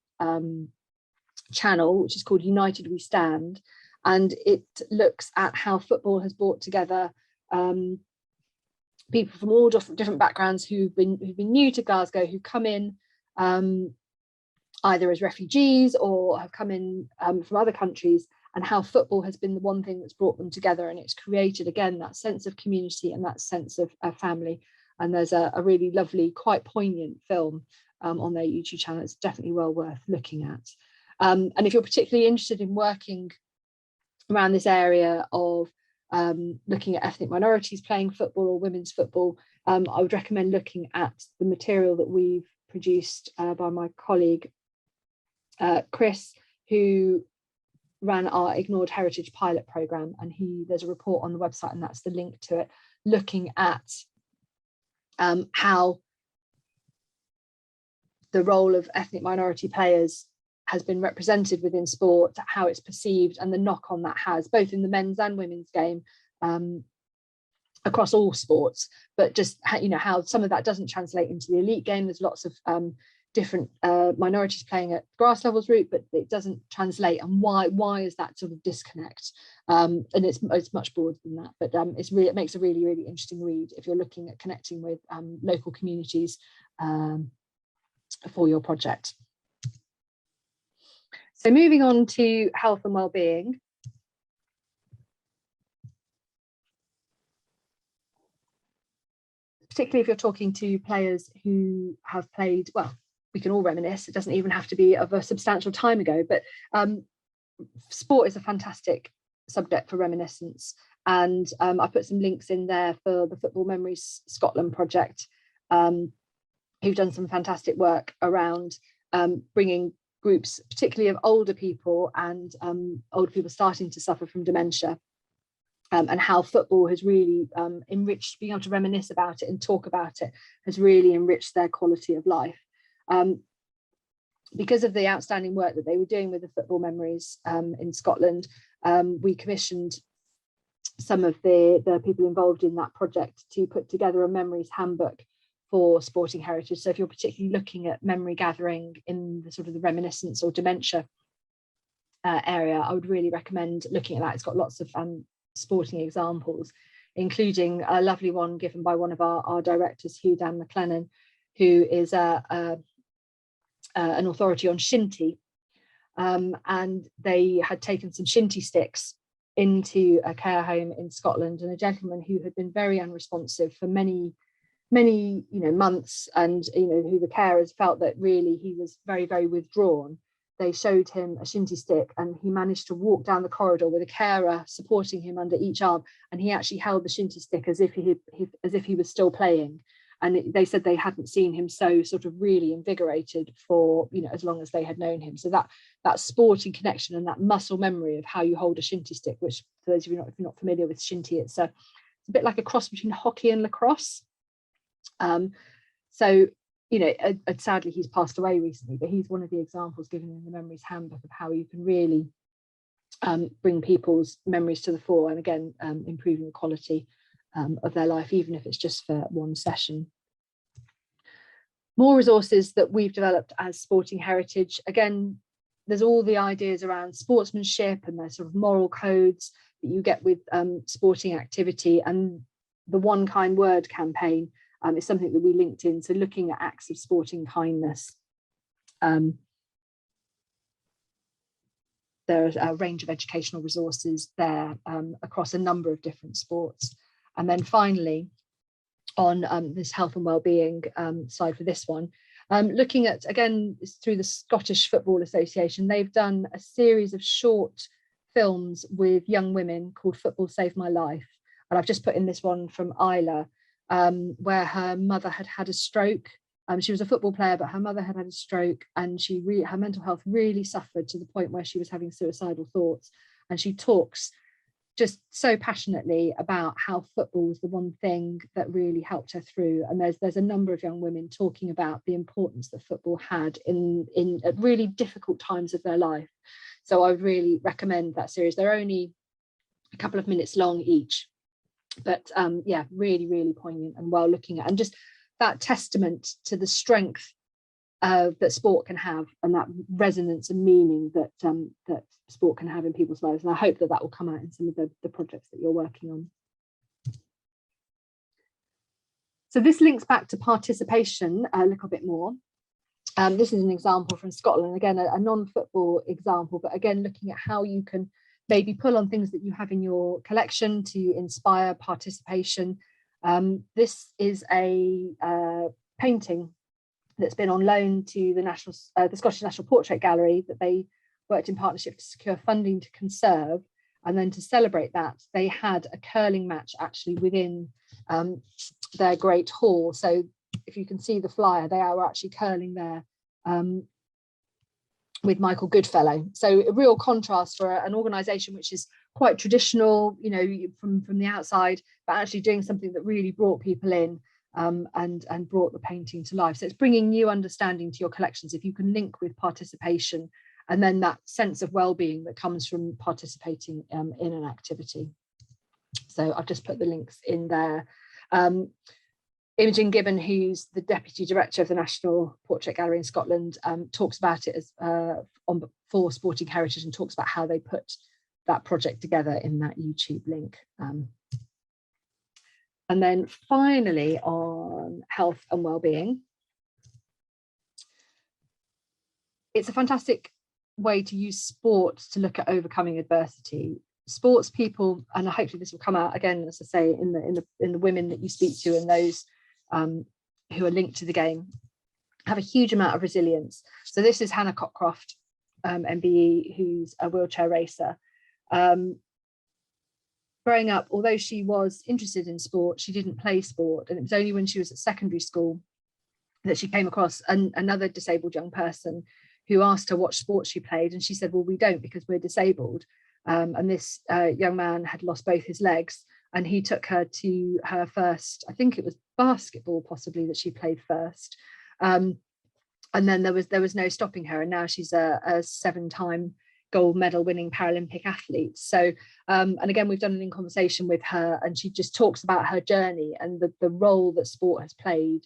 channel, which is called United We Stand, and it looks at how football has brought together people from all different backgrounds who've been new to Glasgow, who come in either as refugees or have come in from other countries, and how football has been the one thing that's brought them together, and it's created again that sense of community and that sense of family. And there's a really lovely, quite poignant film on their YouTube channel. It's definitely well worth looking at. And if you're particularly interested in working around this area of looking at ethnic minorities playing football or women's football, I would recommend looking at the material that we've produced by my colleague Chris, who ran our Ignored Heritage pilot programme, and there's a report on the website, and that's the link to it, looking at how the role of ethnic minority players has been represented within sport, how it's perceived, and the knock-on that has, both in the men's and women's game, across all sports, but just how some of that doesn't translate into the elite game. There's lots of different minorities playing at grass levels route, but it doesn't translate, and why is that sort of disconnect? And it's much broader than that, but it makes a really, really interesting read if you're looking at connecting with local communities for your project. So moving on to health and well-being. Particularly if you're talking to players who have played, well, we can all reminisce, it doesn't even have to be of a substantial time ago, but sport is a fantastic subject for reminiscence. And I put some links in there for the Football Memories Scotland project, who've done some fantastic work around bringing groups, particularly of older people and older people starting to suffer from dementia, and how football has really enriched, being able to reminisce about it and talk about it has really enriched their quality of life. Because of the outstanding work that they were doing with the football memories in Scotland, we commissioned some of the people involved in that project to put together a memories handbook for sporting heritage. So if you're particularly looking at memory gathering in the sort of the reminiscence or dementia area, I would really recommend looking at that. It's got lots of sporting examples, including a lovely one given by one of our directors, Hugh Dan McLennan, who is an authority on shinty, and they had taken some shinty sticks into a care home in Scotland, and a gentleman who had been very unresponsive for many months, and who the carers felt that really he was very, very withdrawn. They showed him a shinty stick, and he managed to walk down the corridor with a carer supporting him under each arm, and he actually held the shinty stick as if he was still playing. And they said they hadn't seen him so sort of really invigorated for as long as they had known him. So that sporting connection and that muscle memory of how you hold a shinty stick, which for those of you if you're not familiar with shinty, it's a bit like a cross between hockey and lacrosse. Sadly he's passed away recently, but he's one of the examples given in the memories handbook of how you can really bring people's memories to the fore, and again improving the quality of their life, even if it's just for one session. More resources that we've developed as Sporting Heritage. Again, there's all the ideas around sportsmanship and their sort of moral codes that you get with sporting activity, and the One Kind Word campaign is something that we linked in, so looking at acts of sporting kindness. There's a range of educational resources there across a number of different sports. And then finally, on this health and wellbeing slide for this one, looking at, again, through the Scottish Football Association, they've done a series of short films with young women called Football Saved My Life. And I've just put in this one from Isla, where her mother had had a stroke. She was a football player, but her mother had had a stroke, and her mental health really suffered to the point where she was having suicidal thoughts. And she talks just so passionately about how football was the one thing that really helped her through. And there's a number of young women talking about the importance that football had in at really difficult times of their life. So I would really recommend that series. They're only a couple of minutes long each, but yeah, really, really poignant and well looking at, and just that testament to the strength that sport can have, and that resonance and meaning that that sport can have in people's lives. And I hope that will come out in some of the projects that you're working on. So this links back to participation a little bit more. This is an example from Scotland, again, a non-football example, but again, looking at how you can maybe pull on things that you have in your collection to inspire participation. This is a painting that's been on loan to the Scottish National Portrait Gallery, that they worked in partnership to secure funding to conserve. And then to celebrate that, they had a curling match actually within their great hall. So if you can see the flyer, they are actually curling there with Michael Goodfellow. So a real contrast for an organisation which is quite traditional, from the outside, but actually doing something that really brought people in and brought the painting to life. So it's bringing new understanding to your collections if you can link with participation, and then that sense of well-being that comes from participating in an activity. So I've just put the links in there. Imogen Gibbon, who's the Deputy Director of the National Portrait Gallery in Scotland, talks about it as for Sporting Heritage, and talks about how they put that project together in that YouTube link. And then finally, on health and wellbeing, it's a fantastic way to use sport to look at overcoming adversity. Sports people, and hopefully this will come out again, as I say, in the women that you speak to and those who are linked to the game, have a huge amount of resilience. So this is Hannah Cockcroft, MBE, who's a wheelchair racer. Growing up, although she was interested in sport, she didn't play sport, and it was only when she was at secondary school that she came across another disabled young person who asked her what sport she played, and she said, well, we don't because we're disabled. And this young man had lost both his legs, and he took her to her first, I think it was basketball possibly that she played first. And then there was no stopping her, and now she's a 7-time gold medal winning Paralympic athlete. So and again, we've done an in conversation with her, and she just talks about her journey and the role that sport has played,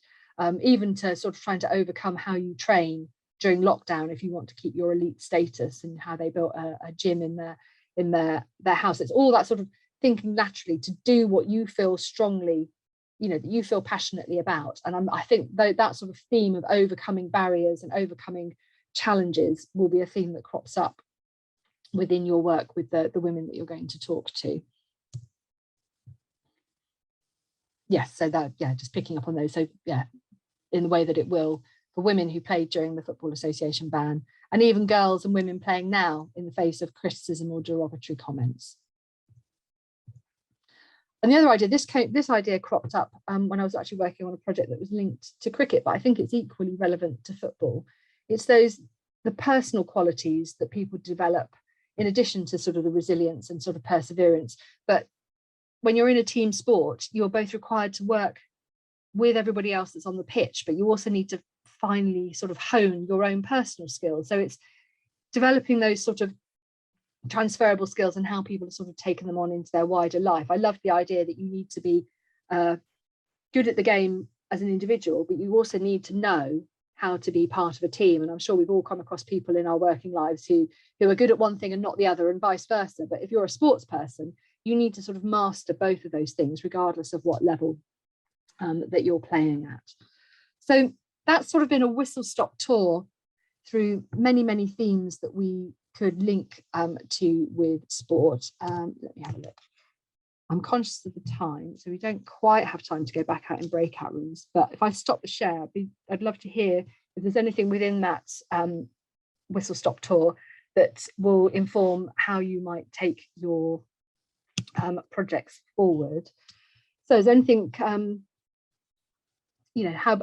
even to sort of trying to overcome how you train during lockdown if you want to keep your elite status, and how they built a gym in their house. It's all that sort of thinking laterally to do what you feel strongly, that you feel passionately about. And I think that sort of theme of overcoming barriers and overcoming challenges will be a theme that crops up within your work with the women that you're going to talk to. Yes, so that, yeah, just picking up on those. So yeah, in the way that it will for women who played during the Football Association ban, and even girls and women playing now in the face of criticism or derogatory comments. And the other idea, this idea cropped up when I was actually working on a project that was linked to cricket, but I think it's equally relevant to football. It's the personal qualities that people develop in addition to sort of the resilience and sort of perseverance. But when you're in a team sport, you're both required to work with everybody else that's on the pitch, but you also need to finally sort of hone your own personal skills. So it's developing those sort of transferable skills and how people have sort of taken them on into their wider life. I love the idea that you need to be good at the game as an individual, but you also need to know how to be part of a team. And I'm sure we've all come across people in our working lives who are good at one thing and not the other, and vice versa. But if you're a sports person, you need to sort of master both of those things, regardless of what level that you're playing at. So that's sort of been a whistle-stop tour through many, many themes that we could link to with sport. Let me have a look. I'm conscious of the time, so we don't quite have time to go back out in breakout rooms. But if I stop the share, I'd love to hear if there's anything within that whistle-stop tour that will inform how you might take your projects forward. So is there anything,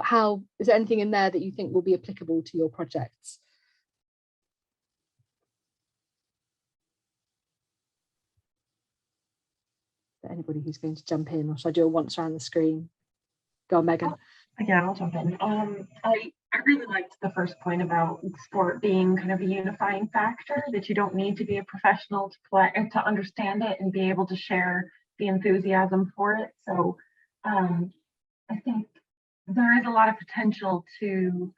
how is there anything in there that you think will be applicable to your projects? Anybody who's going to jump in, or should I do a once around the screen? Go on, Megan. Again, I'll jump in. I really liked the first point about sport being kind of a unifying factor, that you don't need to be a professional to play and to understand it and be able to share the enthusiasm for it. So I think there is a lot of potential to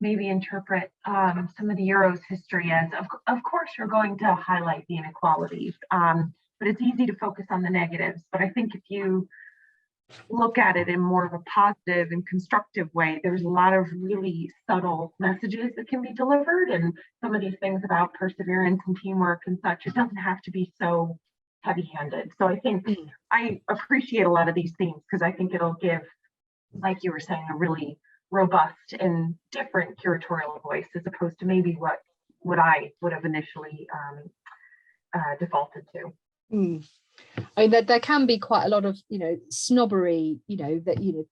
maybe interpret some of the Euros history as, of course, you're going to highlight the inequalities, but it's easy to focus on the negatives. But I think if you look at it in more of a positive and constructive way, there's a lot of really subtle messages that can be delivered, and some of these things about perseverance and teamwork and such, it doesn't have to be so heavy-handed. So I think I appreciate a lot of these themes because I think it'll give, like you were saying, a really robust and different curatorial voice as opposed to maybe what I would have initially defaulted to. I mean, there can be quite a lot of snobbery, that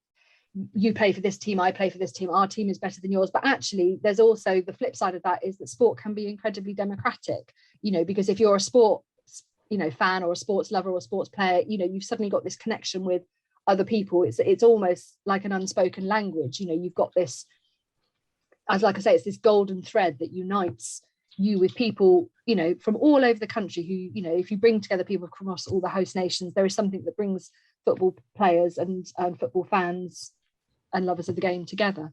you play for this team, I play for this team, our team is better than yours. But actually, there's also the flip side of that, is that sport can be incredibly democratic, because if you're a sport fan or a sports lover or a sports player, you've suddenly got this connection with other people. It's almost like an unspoken language. You've got this, as like I say, it's this golden thread that unites you with people from all over the country who, if you bring together people across all the host nations, there is something that brings football players and football fans and lovers of the game together.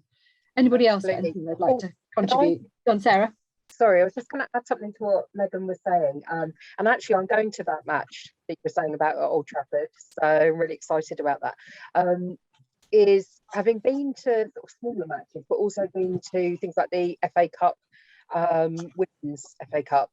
Anybody else got anything they'd like to contribute? Go on, Sarah. Sorry, I was just going to add something to what Megan was saying. And actually, I'm going to that match that you were saying about at Old Trafford, so I'm really excited about that. Is having been to sort of smaller matches, but also been to things like the FA Cup, Women's FA Cup,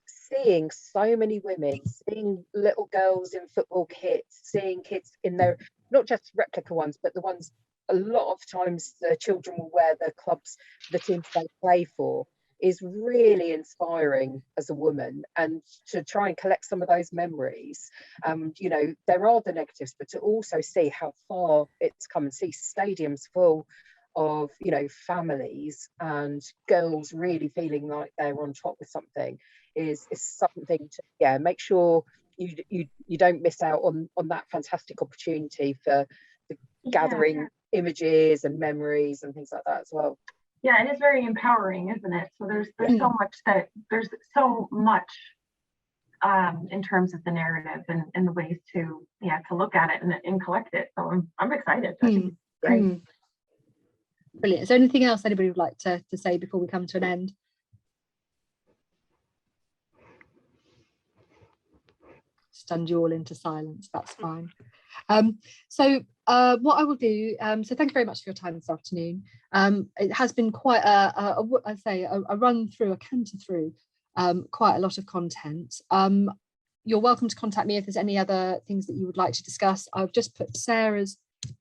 seeing so many women, seeing little girls in football kits, seeing kids in their, not just replica ones, but the ones a lot of times the children will wear the clubs, the teams they play for, is really inspiring as a woman. And to try and collect some of those memories, there are the negatives, but to also see how far it's come and see stadiums full of, you know, families and girls really feeling like they're on top with something is something to make sure you don't miss out on that fantastic opportunity for gathering images and memories and things like that as well. Yeah, and it's very empowering, isn't it? So there's so much in terms of the narrative and the ways to look at it and collect it. So I'm excited. I think it's great. Brilliant. Is there anything else anybody would like to say before we come to an end? Stunned you all into silence. That's fine. So what I will do, so thank you very much for your time this afternoon. It has been quite a run through, a canter through quite a lot of content. You're welcome to contact me if there's any other things that you would like to discuss. I've just put Sarah's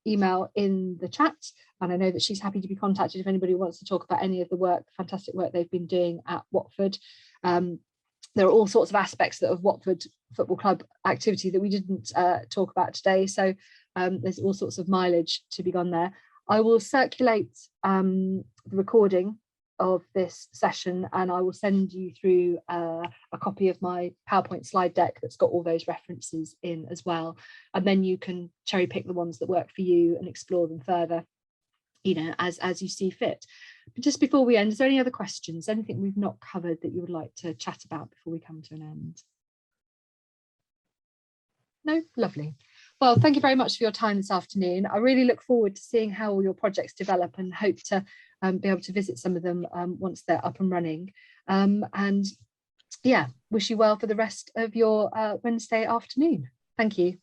email in the chat, and I know that she's happy to be contacted if anybody wants to talk about any of the fantastic work they've been doing at Watford. There are all sorts of aspects of Watford Football Club activity that we didn't talk about today, so there's all sorts of mileage to be gone there. I will circulate the recording of this session, and I will send you through a copy of my PowerPoint slide deck that's got all those references in as well, and then you can cherry pick the ones that work for you and explore them further, you know, as you see fit. But just before we end, is there any other questions, anything we've not covered that you would like to chat about before we come to an end? No? Lovely. Well, thank you very much for your time this afternoon. I really look forward to seeing how all your projects develop and hope to be able to visit some of them once they're up and running. And yeah, wish you well for the rest of your Wednesday afternoon. Thank you.